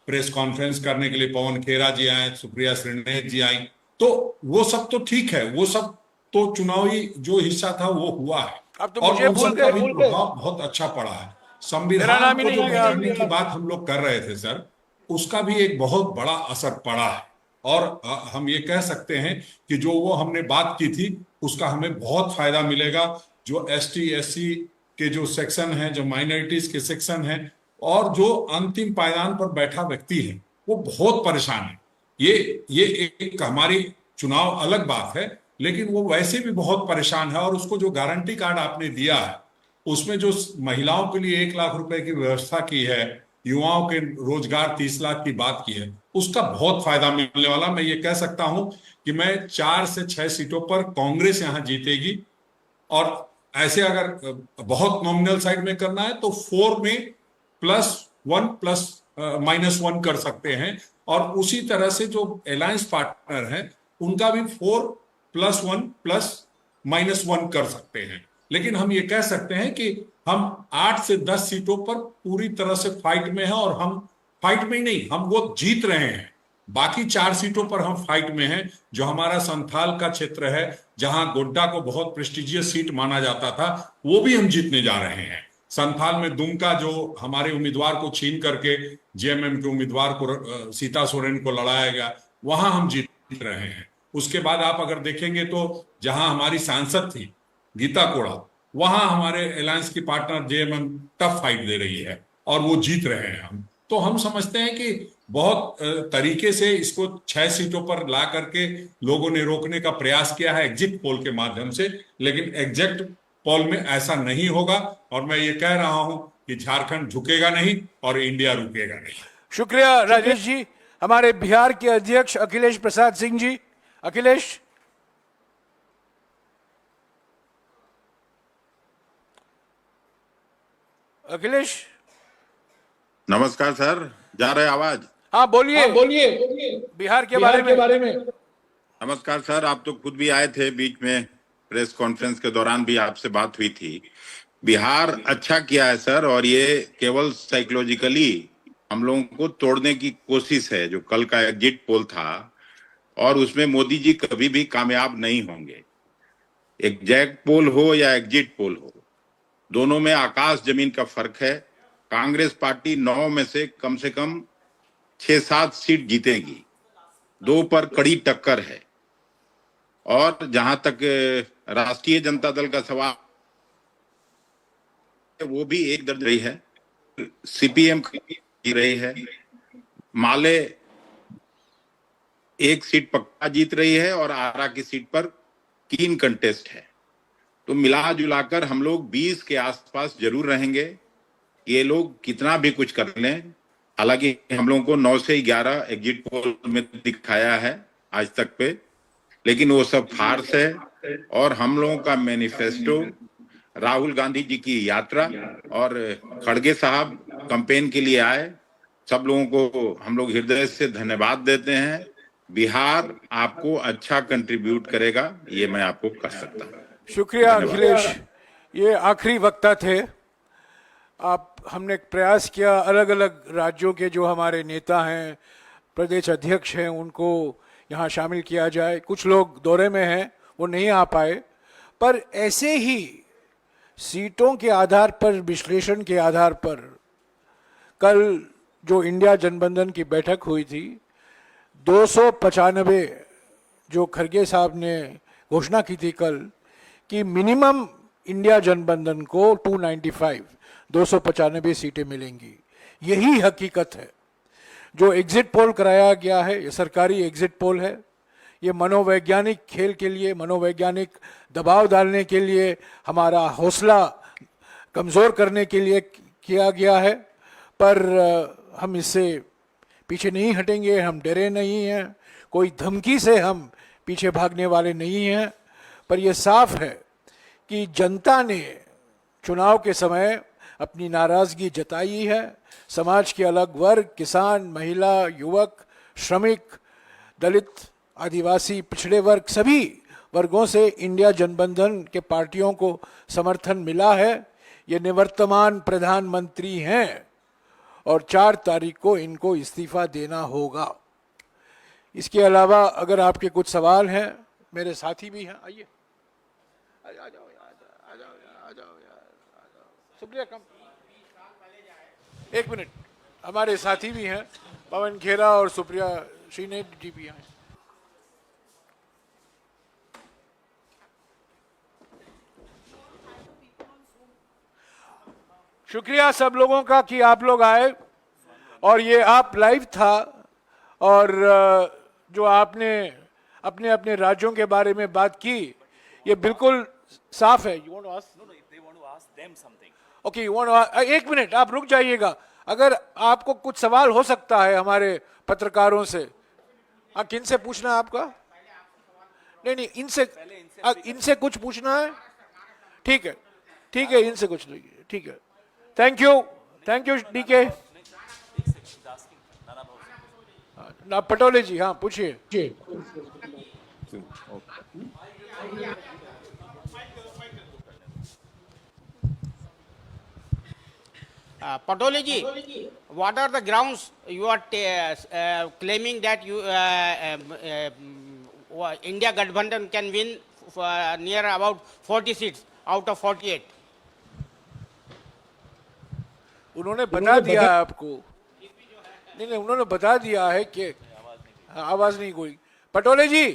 [SPEAKER 11] प्रेस कॉन्फ्रेंस करने के लिए पवन खेरा जी आए, सुप्रिया श्रीनेत जी आई। तो वो सब तो ठीक है, वो सब तो चुनावी जो हिस्सा था वो हुआ है।
[SPEAKER 1] अब तो
[SPEAKER 11] और
[SPEAKER 1] मुझे
[SPEAKER 11] उन
[SPEAKER 1] भूल
[SPEAKER 11] सबका भी
[SPEAKER 1] गए।
[SPEAKER 11] प्रभाव बहुत अच्छा पड़ा है। संविधान
[SPEAKER 1] मेरा नाम ही
[SPEAKER 11] को जो
[SPEAKER 1] नहीं लिया
[SPEAKER 11] बदलने की बात हम लोग कर रहे थे सर, उसका भी एक बहुत बड़ा असर पड़ा है। और हम ये कह सकते हैं कि जो वो हमने बात की थी उसका हमें बहुत फायदा मिलेगा। जो एसटी एससी के जो सेक्शन हैं, जो माइनॉरिटीज के सेक्शन हैं, और जो अंतिम पायदान पर बैठा व्यक्ति है वो बहुत परेशान है। ये एक हमारी चुनाव अलग बात है, लेकिन वो वैसे भी बहुत परेशान है। और उसको जो गारंटी कार्ड आपने दिया है उसमें जो महिलाओं के लिए 1 लाख रुपए की व्यवस्था की है, युवाओं के रोजगार 30 लाख की बात की है, उसका बहुत फायदा मिलने वाला। मैं ये कह सकता हूं कि मैं 4 से 6 सीटों पर कांग्रेस यहां जीतेगी। और ऐसे अगर बहुत नॉमिनल साइड में करना है तो 4 में +1 प्लस -1 कर सकते हैं। और उसी तरह से जो अलायंस पार्टनर है उनका भी 4 +1 +-1 कर सकते हैं। लेकिन हम ये कह सकते हैं कि हम 8 से 10 सीटों पर पूरी तरह से फाइट में हैं, और हम फाइट में ही नहीं, हम वो जीत रहे हैं। बाकी 4 सीटों पर हम फाइट में हैं, जो हमारा संथाल का क्षेत्र है, जहां गोड्डा को बहुत प्रेस्टिजियस सीट माना जाता था, वो भी हम जीतने जा रहे हैं। संथाल में दुमका जो हमारे उम्मीदवार को छीन करके जेएमएम के उम्मीदवार को सीता सोरेन को लड़ाया गया, वहां हम जीत रहे हैं। उसके बाद आप अगर देखेंगे तो जहां हमारी सांसद थी गीता कोड़ा, वहां हमारे अलायंस की पार्टनर जेएमएम टफ फाइट दे रही है और वो जीत रहे हैं। हम तो हम समझते हैं कि बहुत तरीके से इसको 6 सीटों पर ला करके लोगों ने रोकने का प्रयास किया है एग्जिट पोल के माध्यम से, लेकिन एग्जिट पोल में ऐसा नहीं होगा। और मैं ये कह रहा हूं कि झारखंड झुकेगा नहीं और इंडिया रुकेगा नहीं।
[SPEAKER 1] शुक्रिया राजेश जी। हमारे बिहार के अध्यक्ष अखिलेश प्रसाद सिंह जी। अखिलेश। अखिलेश
[SPEAKER 12] नमस्कार सर, जा रहे आवाज?
[SPEAKER 1] हाँ बोलिए। बिहार के बारे में।
[SPEAKER 12] नमस्कार सर, आप तो खुद भी आए थे बीच में, प्रेस कॉन्फ्रेंस के दौरान भी आपसे बात हुई थी। बिहार अच्छा किया है सर, और ये केवल साइकोलॉजिकली हम लोगों को तोड़ने की कोशिश है। जो कल का एग्जिट पोल था, और उसमें मोदी जी कभी भी कामयाब नहीं होंगे। एग्जैक्ट पोल हो या एग्जिट पोल हो, दोनों में आकाश जमीन का फर्क है। कांग्रेस पार्टी 9 में से कम 6-7 सीट जीतेगी, 2 पर कड़ी टक्कर है। और जहां तक राष्ट्रीय जनता दल का सवाल, वो भी एक दर्ज रही है, सीपीएम जीत रही है, माले 1 सीट पक्का जीत रही है, और आरा की सीट पर क्लीन कंटेस्ट है। तो मिला जुलाकर हम लोग 20 के आसपास जरूर रहेंगे। ये लोग कितना भी कुछ कर लें, हालांकि हम लोगों को 9 से 11 एग्जिट पोल में दिखाया है आज तक पे, लेकिन वो सब फार्स है। और हम लोगों का मैनिफेस्टो, राहुल गांधी जी की यात्रा, और खड़गे साहब कैंपेन के लिए आए, सब लोगों को हम लोग हृदय से धन्यवाद देते हैं। बिहार आपको अच्छा कंट्रीब्यूट करेगा, ये मैं आपको कह सकता हूँ।
[SPEAKER 1] शुक्रिया अखिलेश। ये आखिरी वक्ता थे। हमने प्रयास किया अलग अलग राज्यों के जो हमारे नेता हैं, प्रदेश अध्यक्ष हैं, उनको यहाँ शामिल किया जाए। कुछ लोग दौरे में हैं, वो नहीं आ पाए, पर ऐसे ही सीटों के आधार पर, विश्लेषण के आधार पर, कल जो इंडिया जनबंधन की बैठक हुई थी, 295 जो खड़गे साहब ने घोषणा की थी कल, कि मिनिमम इंडिया जनबंधन को 295 सीटें मिलेंगी। यही हकीकत है। जो एग्जिट पोल कराया गया है, ये सरकारी एग्जिट पोल है। ये मनोवैज्ञानिक खेल के लिए, मनोवैज्ञानिक दबाव डालने के लिए, हमारा हौसला कमज़ोर करने के लिए किया गया है। पर हम इससे पीछे नहीं हटेंगे, हम डरे नहीं हैं, कोई धमकी से हम पीछे भागने वाले नहीं हैं। पर यह साफ है कि जनता ने चुनाव के समय अपनी नाराज़गी जताई है। समाज के अलग वर्ग, किसान, महिला, युवक, श्रमिक, दलित, आदिवासी, पिछड़े वर्ग, सभी वर्गों से इंडिया जनबंधन के पार्टियों को समर्थन मिला है। ये निवर्तमान प्रधानमंत्री हैं और 4 तारीख को इनको इस्तीफा देना होगा। इसके अलावा अगर आपके कुछ सवाल हैं, मेरे साथी भी हैं, आइए, आ जाओ सुप्रिया, कम 1 मिनट। हमारे साथी भी हैं, पवन खेरा और सुप्रिया श्रीनेत जी भी आए। शुक्रिया सब लोगों का कि आप लोग आए और ये आप लाइव था और जो आपने अपने अपने राज्यों के बारे में बात की ये बिल्कुल साफ है। You want to ask? No no, if they want to ask them something. Okay, you want to, एक मिनट आप रुक जाइएगा। अगर आपको कुछ सवाल हो सकता है हमारे पत्रकारों से, किन से पूछना है आपका? नहीं नहीं, इनसे कुछ पूछना है? ठीक है ठीक है, इनसे कुछ नहीं, ठीक है। Thank you DK. ना पटोले जी, हाँ पूछिए।
[SPEAKER 13] Patole ji, what are the grounds you are claiming that India Gathbandhan can win near about 40 seats out of 48?
[SPEAKER 1] उन्होंने बता दिया है आपको। नहीं, उन्होंने बता दिया है कि आवाज नहीं कोई। पटोले जी,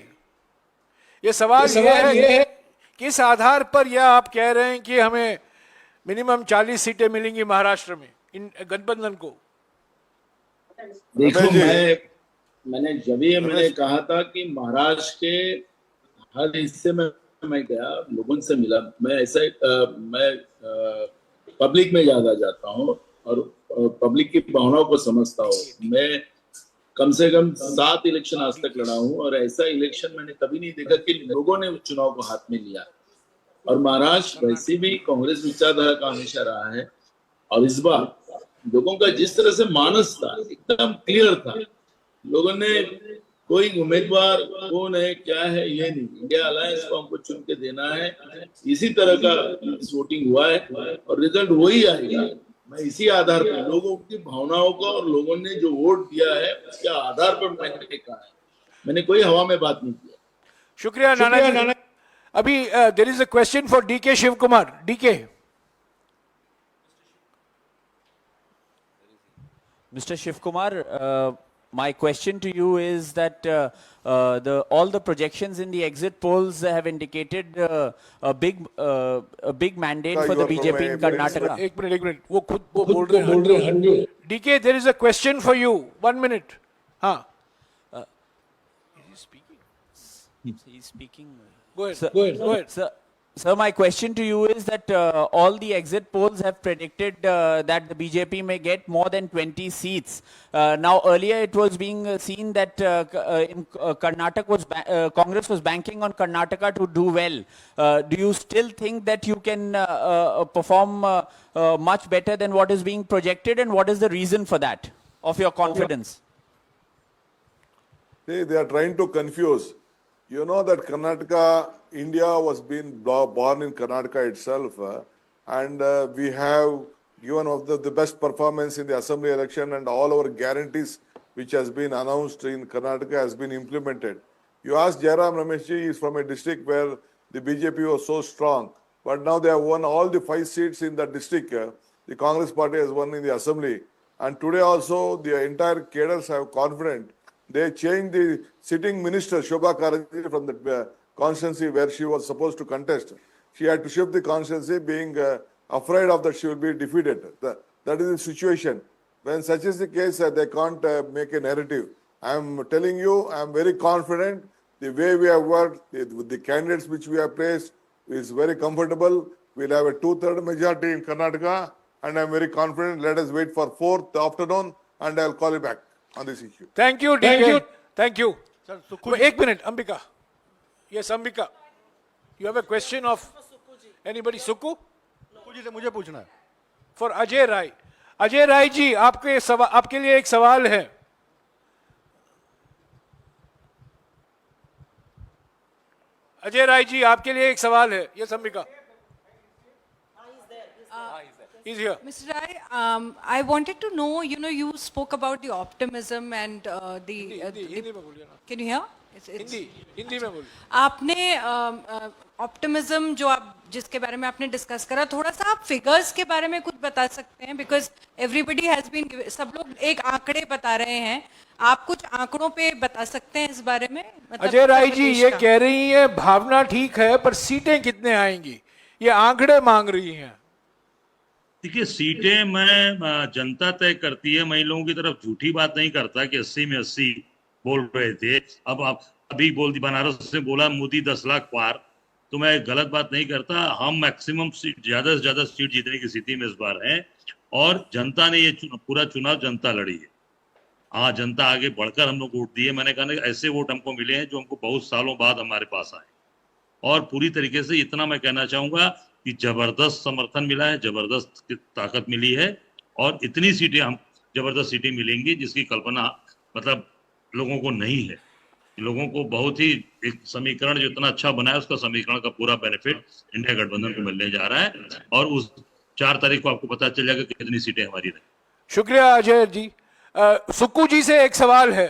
[SPEAKER 1] ये सवाल ये है किस आधार पर यह आप कह रहे हैं कि हमें मिनिमम 40 सीटें मिलेंगी महाराष्ट्र में इन गठबंधन को?
[SPEAKER 9] देखो, मैंने कहा था कि महाराष्ट्र के हर हिस्से में मैं गया, लोगों से मिला। मैं पब्लिक में ज्यादा जाता हूँ और पब्लिक की भावनाओं को समझता हूँ। मैं कम से कम 7 इलेक्शन आज तक लड़ा हूँ और ऐसा इलेक्शन मैंने कभी नहीं देखा कि लोगों ने चुनाव को हाथ में लिया। और महाराष्ट्र वैसे भी कांग्रेस विचारधारा का हमेशा रहा है और इस बार लोगों का जिस तरह से मानस था एकदम क्लियर था। लोगों ने कोई उम्मीदवार कौन है क्या है ये नहीं, इंडिया अलायंस को हमको चुन के देना है, इसी तरह का वोटिंग हुआ है और रिजल्ट वही आएगा। मैं इसी आधार पर लोगों की भावनाओं को और लोगों ने जो वोट दिया है उसके आधार पर मैंने कहा है, मैंने कोई हवा में बात नहीं किया।
[SPEAKER 1] शुक्रिया नाना जी। अभी there is a question for DK Shiv Kumar. DK.
[SPEAKER 14] Mr. Shiv Kumar, my question to you is that all the projections in the exit polls have indicated a big mandate for the BJP in Karnataka.
[SPEAKER 1] एक मिनट, वो खुद वो बोल रहे हैं। DK, there is a question for you. 1 minute. हाँ।
[SPEAKER 14] He's speaking.
[SPEAKER 1] Go ahead.
[SPEAKER 14] Sir, my question to you is that all the exit polls have predicted that the BJP may get more than 20 seats. Now, earlier it was being seen that in Karnataka Congress was banking on Karnataka to do well. Do you still think that you can perform much better than what is being projected, and what is the reason for that, of your confidence?
[SPEAKER 8] See, they are trying to confuse. You know that Karnataka, India was being born in Karnataka itself, and we have given of the best performance in the assembly election, and all our guarantees which has been announced in Karnataka has been implemented. You ask Jairam Ramesh ji, is from a district where the BJP was so strong, but now they have won all the 5 seats in the district. The Congress party has won in the assembly, and today also the entire cadres have confident. They changed the sitting minister, Shobha Karandikar, from the constituency where she was supposed to contest. She had to shift the constituency, being afraid of that she will be defeated. That is the situation. When such is the case, they can't make a narrative. I am telling you, I am very confident. The way we have worked, with the candidates which we have placed, is very comfortable. We'll have a 2/3 majority in Karnataka, and I am very confident. Let us wait for 4th afternoon, and I'll call you back on this issue.
[SPEAKER 1] Thank you, DK. Thank you. एक minute, Ambika. Yes, Ambika. You have a question of anybody? Sukku ji से मुझे पूछना है. For अजय राय. अजय राय जी, आपके लिए एक सवाल है. अजय राय जी, आपके लिए एक सवाल है. Yes, Ambika. He's here.
[SPEAKER 15] Mr. Rai, I wanted to know, you spoke about the optimism and
[SPEAKER 1] Hindi में बोलिए ना.
[SPEAKER 15] can you hear?
[SPEAKER 1] हिंदी में बोलिए.
[SPEAKER 15] आपने ऑप्टिमिज्म जो आप जिसके बारे में आपने डिस्कस करा, थोड़ा सा आप फिगर्स के बारे में कुछ बता सकते हैं? बिकॉज एवरीबडी हैज बीन, सब लोग एक आंकड़े बता रहे हैं, आप कुछ आंकड़ों पे बता सकते हैं इस बारे में? मतलब
[SPEAKER 1] अजय राय जी ये कह रही है भावना ठीक है पर सीटें कितने आएंगी, ये आंकड़े मांग रही हैं.
[SPEAKER 7] देखिए सीटें मैं जनता तय करती है, मैं इन लोगों की तरफ झूठी बात नहीं करता कि 80 में 80 बोल रहे थे. अब आप अभी बोल दी बनारस से बोला मोदी 10 लाख पार, तो मैं गलत बात नहीं करता. हम मैक्सिमम सीट, ज्यादा से ज्यादा सीट जीतने की स्थिति में इस बार हैं और जनता ने ये पूरा चुनाव जनता लड़ी है. हाँ, जनता आगे बढ़कर हम लोग वोट दिए. मैंने कहा ऐसे वोट हमको मिले हैं जो हमको बहुत सालों बाद हमारे पास आए और पूरी तरीके से इतना मैं कहना चाहूंगा कि जबरदस्त समर्थन मिला है, जबरदस्त ताकत मिली है और इतनी सीटें हम जबरदस्त सीटें मिलेंगी जिसकी कल्पना मतलब लोगों को नहीं है. लोगों को बहुत ही एक समीकरण जो इतना अच्छा बना है उसका समीकरण का पूरा बेनिफिट इंडिया गठबंधन को मिलने जा रहा है और उस 4 तारीख को आपको पता चल जाएगा कितनी सीटें हमारी रही.
[SPEAKER 1] शुक्रिया अजय जी. सुक्कू जी से एक सवाल है.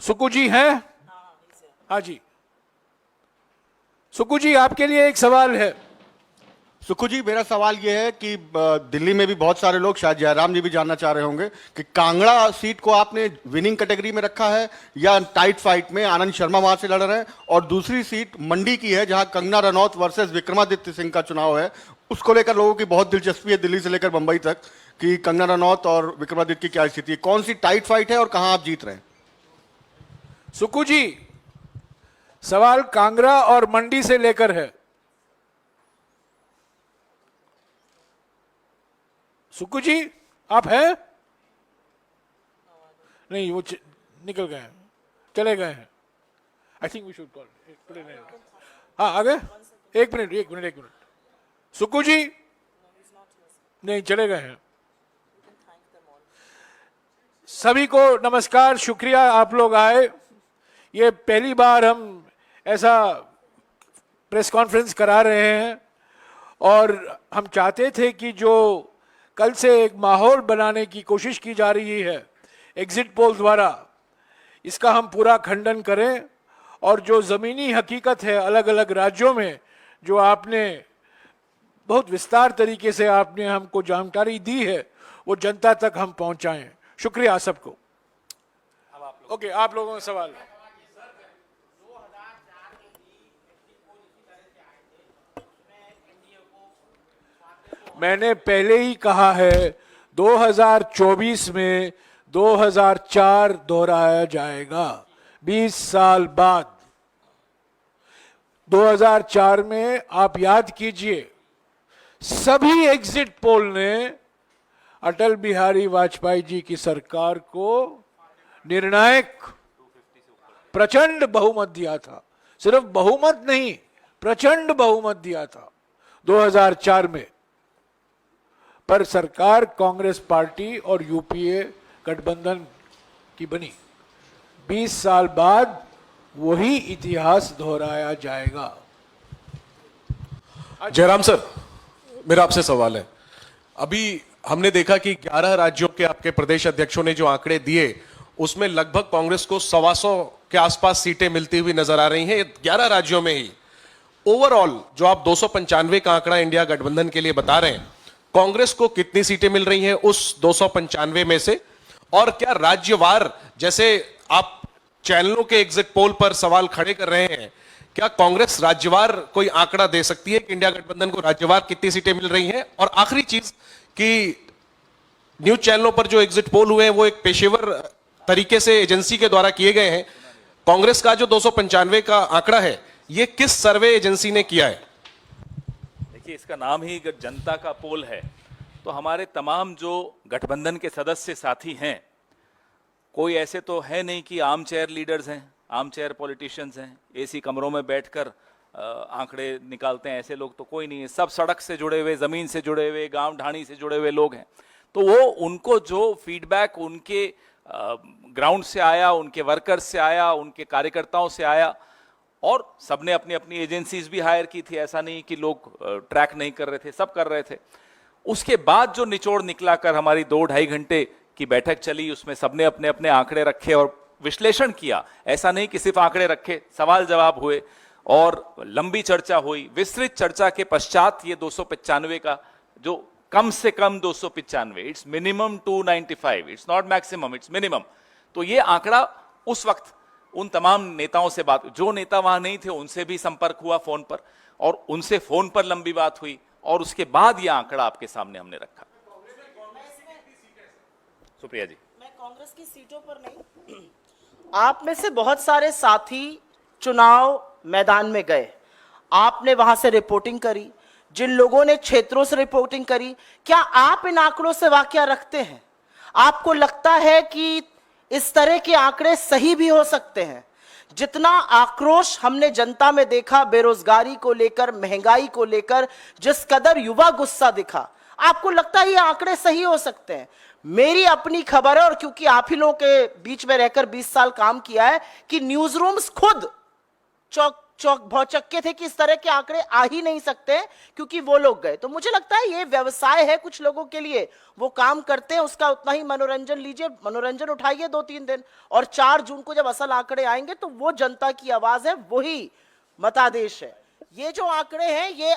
[SPEAKER 1] सुक्कू जी हैं? हाँ जी. सुक्कू जी आपके लिए एक सवाल है.
[SPEAKER 16] सुक्खू जी, मेरा सवाल यह है कि दिल्ली में भी बहुत सारे लोग, शायद जयराम जी भी जानना चाह रहे होंगे कि कांगड़ा सीट को आपने विनिंग कैटेगरी में रखा है या टाइट फाइट में? आनंद शर्मा वहां से लड़ रहे हैं और दूसरी सीट मंडी की है जहां कंगना रनौत वर्सेस विक्रमादित्य सिंह का चुनाव है. उसको लेकर लोगों की बहुत दिलचस्पी है दिल्ली से लेकर मुंबई तक कि कंगना रनौत और विक्रमादित्य की क्या स्थिति है, कौन सी टाइट फाइट है और कहां आप जीत रहे हैं?
[SPEAKER 1] सुक्कू जी सवाल कांगड़ा और मंडी से लेकर है. सुक्कू जी आप हैं? नहीं, वो निकल गए हैं, चले गए हैं. I think we should call. हाँ आ गए. एक मिनट. सुक्कू जी नहीं, चले गए हैं. सभी को नमस्कार, शुक्रिया आप लोग आए. ये पहली बार हम ऐसा प्रेस कॉन्फ्रेंस करा रहे हैं और हम चाहते थे कि जो कल से एक माहौल बनाने की कोशिश की जा रही है एग्जिट पोल द्वारा, इसका हम पूरा खंडन करें और जो ज़मीनी हकीकत है अलग अलग राज्यों में जो आपने बहुत विस्तार तरीके से आपने हमको जानकारी दी है वो जनता तक हम पहुंचाएं. शुक्रिया सबको. ओके, आप लोगों का सवाल. मैंने पहले ही कहा है 2024 में 2004 दोहराया जाएगा. 20 साल बाद 2004 में आप याद कीजिए सभी एग्जिट पोल ने अटल बिहारी वाजपेयी जी की सरकार को निर्णायक प्रचंड बहुमत दिया था. सिर्फ बहुमत नहीं, प्रचंड बहुमत दिया था 2004 में. पर सरकार कांग्रेस पार्टी और यूपीए गठबंधन की बनी. 20 साल बाद वही इतिहास दोहराया जाएगा.
[SPEAKER 17] जयराम सर, मेरा आपसे सवाल है. अभी हमने देखा कि 11 राज्यों के आपके प्रदेश अध्यक्षों ने जो आंकड़े दिए उसमें लगभग कांग्रेस को 125 के आसपास सीटें मिलती हुई नजर आ रही हैं 11 राज्यों में ही. ओवरऑल जो आप 295 का आंकड़ा इंडिया गठबंधन के लिए बता रहे हैं, कांग्रेस को कितनी सीटें मिल रही हैं उस 295 में से? और क्या राज्यवार, जैसे आप चैनलों के एग्जिट पोल पर सवाल खड़े कर रहे हैं, क्या कांग्रेस राज्यवार कोई आंकड़ा दे सकती है कि इंडिया गठबंधन को राज्यवार कितनी सीटें मिल रही हैं? और आखिरी चीज कि न्यूज चैनलों पर जो एग्जिट पोल हुए हैं वो एक पेशेवर तरीके से एजेंसी के द्वारा किए गए हैं. कांग्रेस का जो 295 का आंकड़ा है ये किस सर्वे एजेंसी ने किया है?
[SPEAKER 18] देखिए, इसका नाम ही जनता का पोल है, तो हमारे तमाम जो गठबंधन के सदस्य साथी हैं, कोई ऐसे तो है नहीं कि आर्म चेयर लीडर्स हैं, आर्म चेयर पॉलिटिशियंस हैं, एसी कमरों में बैठकर आंकड़े निकालते हैं, ऐसे लोग तो कोई नहीं है. सब सड़क से जुड़े हुए, ज़मीन से जुड़े हुए, गांव ढाणी से जुड़े हुए लोग हैं. तो वो उनको जो फीडबैक उनके ग्राउंड से आया, उनके वर्कर्स से आया, उनके कार्यकर्ताओं से आया, और सबने अपनी अपनी एजेंसीज भी हायर की थी, ऐसा नहीं कि लोग ट्रैक नहीं कर रहे थे, सब कर रहे थे। उसके बाद जो निचोड़ निकला कर हमारी 2-2.5 घंटे की बैठक चली, उसमें सबने अपने अपने आंकड़े रखे और विश्लेषण किया। ऐसा नहीं कि सिर्फ आंकड़े रखे, सवाल जवाब हुए और लंबी चर्चा हुई। विस्तृत चर्चा के पश्चात ये 295 का, जो कम से कम 295, it's minimum 295, it's not maximum, it's minimum. तो ये आंकड़ा उस वक्त उन तमाम नेताओं से बात, जो नेता वहां नहीं थे उनसे भी संपर्क हुआ फोन पर, और उनसे फोन पर लंबी बात हुई, और उसके बाद यह आंकड़ा आपके सामने हमने रखा। सुप्रिया जी,
[SPEAKER 19] मैं कांग्रेस की सीटों पर नहीं, आप में से बहुत सारे साथी चुनाव मैदान में गए, आपने वहां से रिपोर्टिंग करी, जिन लोगों ने क्षेत्रों से रिपोर्टिंग करी, क्या आप इन आंकड़ों से वाकिया रखते हैं? आपको लगता है कि इस तरह के आंकड़े सही भी हो सकते हैं? जितना आक्रोश हमने जनता में देखा बेरोजगारी को लेकर, महंगाई को लेकर, जिस कदर युवा गुस्सा दिखा, आपको लगता है ये आंकड़े सही हो सकते हैं? मेरी अपनी खबर है, और क्योंकि आप ही लोगों के बीच में रहकर 20 साल काम किया है, कि न्यूज रूम्स खुद चौक भौचक्के थे कि इस तरह के आंकड़े आ ही नहीं सकते, क्योंकि वो लोग गए। तो मुझे लगता है ये व्यवसाय है कुछ लोगों के लिए, वो काम करते हैं, उसका उतना ही मनोरंजन लीजिए, मनोरंजन उठाइए 2-3 दिन, और 4 जून को जब असल आंकड़े आएंगे तो वो जनता की आवाज है, वही मतादेश है। ये जो आंकड़े हैं, ये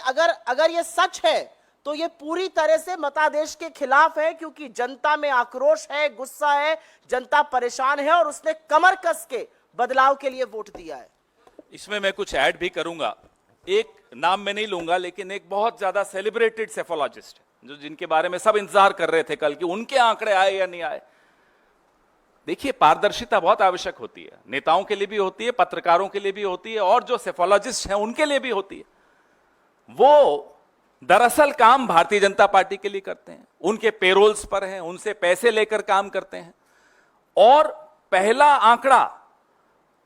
[SPEAKER 19] अगर ये सच है तो ये पूरी तरह से मतादेश के खिलाफ है, क्योंकि जनता में आक्रोश है, गुस्सा है, जनता परेशान है, और उसने कमर कस के बदलाव के लिए वोट दिया है।
[SPEAKER 18] इसमें मैं कुछ ऐड भी करूंगा। एक नाम मैं नहीं लूंगा, लेकिन एक बहुत ज्यादा सेलिब्रेटेड सेफोलॉजिस्ट, जो जिनके बारे में सब इंतजार कर रहे थे कल कि उनके आंकड़े आए या नहीं आए। देखिए, पारदर्शिता बहुत आवश्यक होती है, नेताओं के लिए भी होती है, पत्रकारों के लिए भी होती है, और जो सेफोलॉजिस्ट हैं उनके लिए भी होती है। वो दरअसल काम भारतीय जनता पार्टी के लिए करते हैं, उनके पेरोल्स पर हैं, उनसे पैसे लेकर काम करते हैं, और पहला आंकड़ा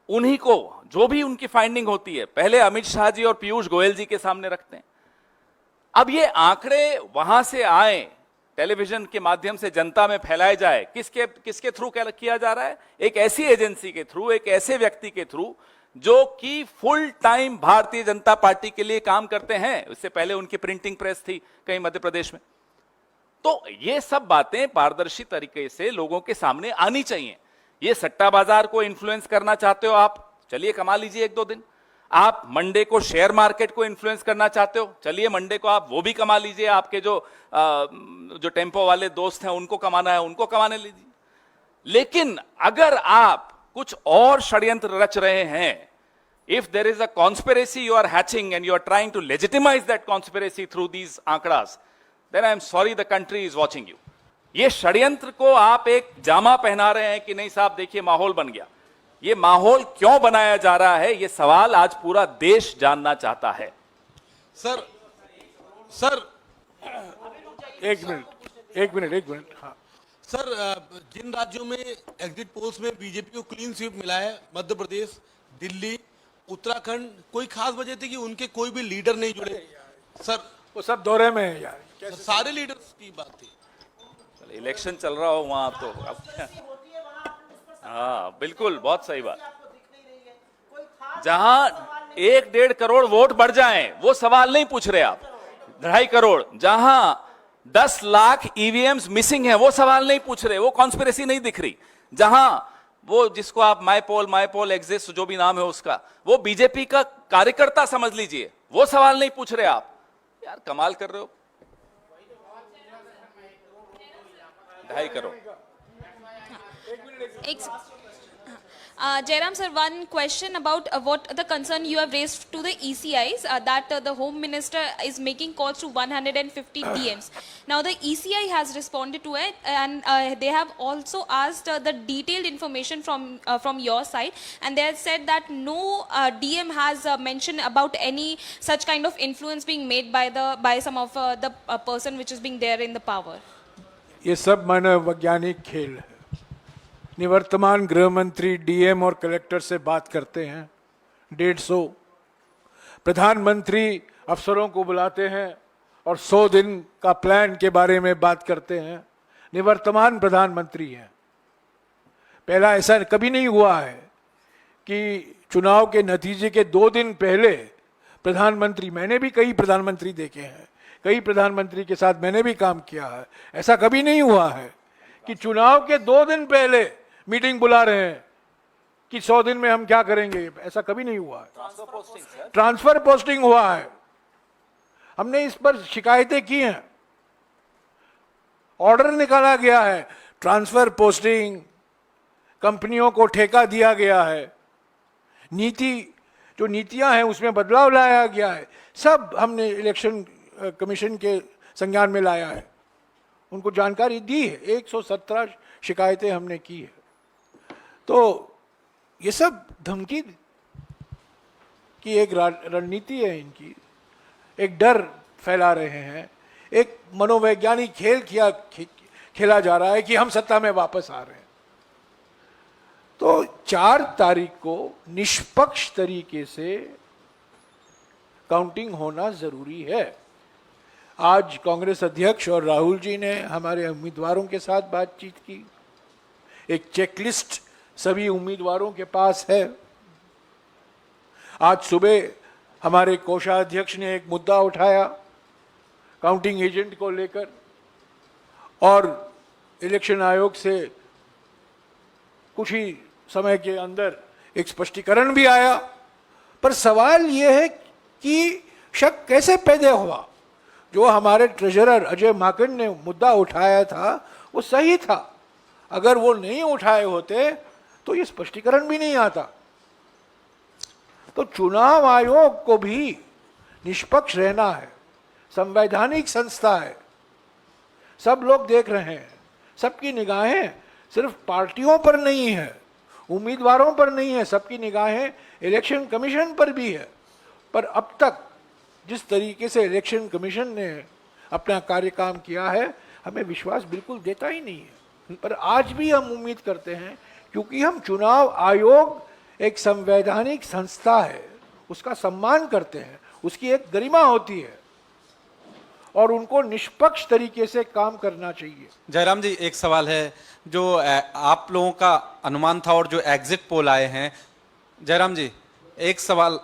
[SPEAKER 18] उन्हीं को, जो भी उनकी फाइंडिंग होती है, पहले अमित शाह जी और पीयूष गोयल जी के सामने रखते हैं। अब ये आंकड़े वहां से आए, टेलीविजन के माध्यम से जनता में फैलाए जाए, किसके थ्रू किया जा रहा है? एक ऐसी एजेंसी के थ्रू, एक ऐसे व्यक्ति के थ्रू जो कि full time Bharatiya Janata party के लिए काम करते हैं। उससे पहले उनकी प्रिंटिंग प्रेस थी कहीं मध्य प्रदेश में। तो ये सब बातें पारदर्शी तरीके से लोगों के सामने आनी चाहिए। ये सट्टा बाजार को इन्फ्लुएंस करना चाहते हो आप, चलिए कमा लीजिए 1-2 दिन। आप मंडे को शेयर मार्केट को इन्फ्लुएंस करना चाहते हो, चलिए मंडे को आप वो भी कमा लीजिए। आपके जो टेम्पो वाले दोस्त हैं उनको कमाना है, उनको कमाने लीजिए। लेकिन अगर आप कुछ और षड्यंत्र रच रहे हैं, if there is a conspiracy you are hatching and you are trying to legitimize that conspiracy through these आंकड़ास, then I am sorry the country is watching you। ये षड्यंत्र को आप एक जामा पहना रहे हैं कि नहीं साहब देखिए माहौल बन गया। ये माहौल क्यों बनाया जा रहा है, ये सवाल आज पूरा देश जानना चाहता है।
[SPEAKER 17] सर
[SPEAKER 1] एक मिनट हाँ।
[SPEAKER 17] सर, जिन राज्यों में एग्जिट पोल्स में बीजेपी को क्लीन स्वीप मिला है, मध्य प्रदेश, दिल्ली, उत्तराखंड, कोई खास वजह थी कि उनके कोई भी लीडर नहीं जुड़े? सर
[SPEAKER 1] वो सब दौरे में है यार,
[SPEAKER 17] सारे लीडर्स की बात थी।
[SPEAKER 18] इलेक्शन चल रहा हो वहां तो हाँ बिल्कुल, बहुत सही बात। जहां 1-1.5 करोड़ वोट बढ़ जाएं, वो सवाल नहीं पूछ रहे आप। 2.5 करोड़, जहां 10 लाख ईवीएम्स मिसिंग हैं, वो सवाल नहीं पूछ रहे, वो कॉन्स्पिरेसी नहीं दिख रही। जहां वो जिसको आप माई पोल एग्जिस्ट, जो भी नाम है उसका, वो बीजेपी का कार्यकर्ता समझ लीजिए, वो सवाल नहीं पूछ रहे आप। यार कमाल कर रहे हो। 2.5 crore.
[SPEAKER 20] Jairam sir, one question about what the concern you have raised to the ECIs, that the Home Minister is making calls to 150 DMs. Now the ECI has responded to it, and they have also asked the detailed information from your side, and they have said that no DM has mentioned about any such kind of influence being made by some of the person which is being there in the power.
[SPEAKER 1] ये सब मनोवैज्ञानिक खेल है। निवर्तमान गृह मंत्री डीएम और कलेक्टर से बात करते हैं 150, प्रधानमंत्री अफसरों को बुलाते हैं और 100 दिन का प्लान के बारे में बात करते हैं। निवर्तमान प्रधानमंत्री हैं। पहला ऐसा कभी नहीं हुआ है कि चुनाव के नतीजे के 2 दिन पहले प्रधानमंत्री, मैंने भी कई प्रधानमंत्री देखे हैं, कई प्रधानमंत्री के साथ मैंने भी काम किया है, ऐसा कभी नहीं हुआ है कि चुनाव के 2 दिन पहले मीटिंग बुला रहे हैं कि 100 दिन में हम क्या करेंगे, ऐसा कभी नहीं हुआ है। ट्रांसफर पोस्टिंग हुआ है, हमने इस पर शिकायतें की हैं, ऑर्डर निकाला गया है, ट्रांसफर पोस्टिंग, कंपनियों को ठेका दिया गया है, नीति जो नीतियां हैं उसमें बदलाव लाया गया है, सब हमने इलेक्शन कमीशन के संज्ञान में लाया है, उनको जानकारी दी है, 117 शिकायतें हमने की है। तो ये सब धमकी की एक रणनीति है इनकी, एक डर फैला रहे हैं, एक मनोवैज्ञानिक खेल खेला जा रहा है कि हम सत्ता में वापस आ रहे हैं। तो 4 तारीख को निष्पक्ष तरीके से काउंटिंग होना जरूरी है। आज कांग्रेस अध्यक्ष और राहुल जी ने हमारे उम्मीदवारों के साथ बातचीत की, एक चेकलिस्ट सभी उम्मीदवारों के पास है। आज सुबह हमारे कोषाध्यक्ष ने एक मुद्दा उठाया काउंटिंग एजेंट को लेकर, और इलेक्शन आयोग से कुछ ही समय के अंदर एक स्पष्टीकरण भी आया। पर सवाल यह है कि शक कैसे पैदा हुआ? जो हमारे ट्रेजरर अजय माकन ने मुद्दा उठाया था वो सही था, अगर वो नहीं उठाए होते तो ये स्पष्टीकरण भी नहीं आता। तो चुनाव आयोग को भी निष्पक्ष रहना है, संवैधानिक संस्था है, सब लोग देख रहे हैं, सबकी निगाहें सिर्फ पार्टियों पर नहीं है, उम्मीदवारों पर नहीं है, सबकी निगाहें इलेक्शन कमीशन पर भी है। पर अब तक जिस तरीके से इलेक्शन कमीशन ने अपना कार्य काम किया है, हमें विश्वास बिल्कुल देता ही नहीं है। पर आज भी हम उम्मीद करते हैं, क्योंकि हम चुनाव आयोग एक संवैधानिक संस्था है, उसका सम्मान करते हैं, उसकी एक गरिमा होती है और उनको निष्पक्ष तरीके से काम करना चाहिए।
[SPEAKER 21] जयराम जी, एक सवाल है, जो आप लोगों का अनुमान था और जो एग्जिट पोल आए हैं, जयराम जी एक सवाल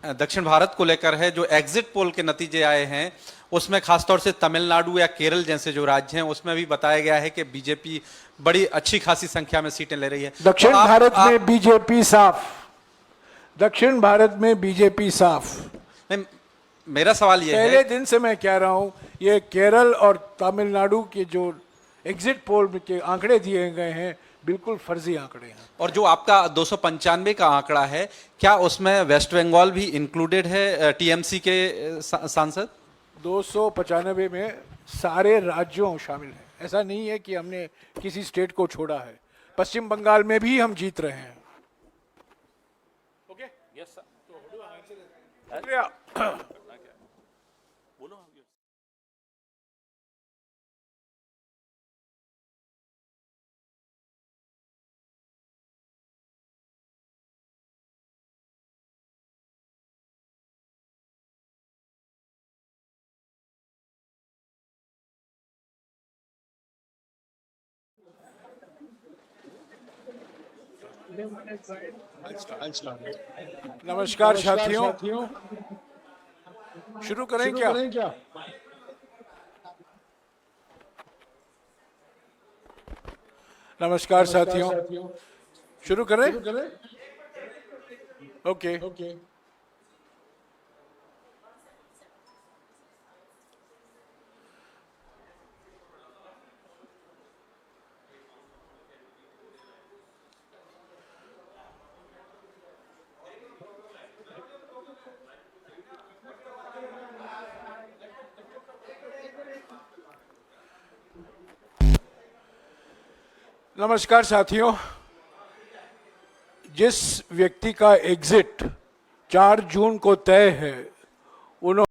[SPEAKER 21] दक्षिण भारत को लेकर है, जो एग्जिट पोल के नतीजे आए हैं उसमें खासतौर से तमिलनाडु या केरल जैसे जो राज्य हैं उसमें भी बताया गया है कि बीजेपी बड़ी अच्छी खासी संख्या में सीटें ले रही है।
[SPEAKER 1] दक्षिण भारत में बीजेपी साफ, दक्षिण भारत में बीजेपी साफ।
[SPEAKER 21] मेरा सवाल ये है,
[SPEAKER 1] पहले दिन से मैं कह रहा हूं, ये केरल और तमिलनाडु के जो एग्जिट पोल के आंकड़े दिए गए हैं बिल्कुल फर्जी आंकड़े हैं।
[SPEAKER 21] और जो आपका 295 का आंकड़ा है, क्या उसमें वेस्ट बंगाल भी इंक्लूडेड है, टीएमसी के सांसद?
[SPEAKER 1] 295 में सारे राज्यों शामिल हैं, ऐसा नहीं है कि हमने किसी स्टेट को छोड़ा है। पश्चिम बंगाल में भी हम जीत रहे हैं। Okay, yes sir. नमस्कार साथियों, शुरू करें क्या? नमस्कार साथियों, शुरू करें? ओके। नमस्कार साथियों, जिस व्यक्ति का एग्जिट 4 जून को तय है, उन्होंने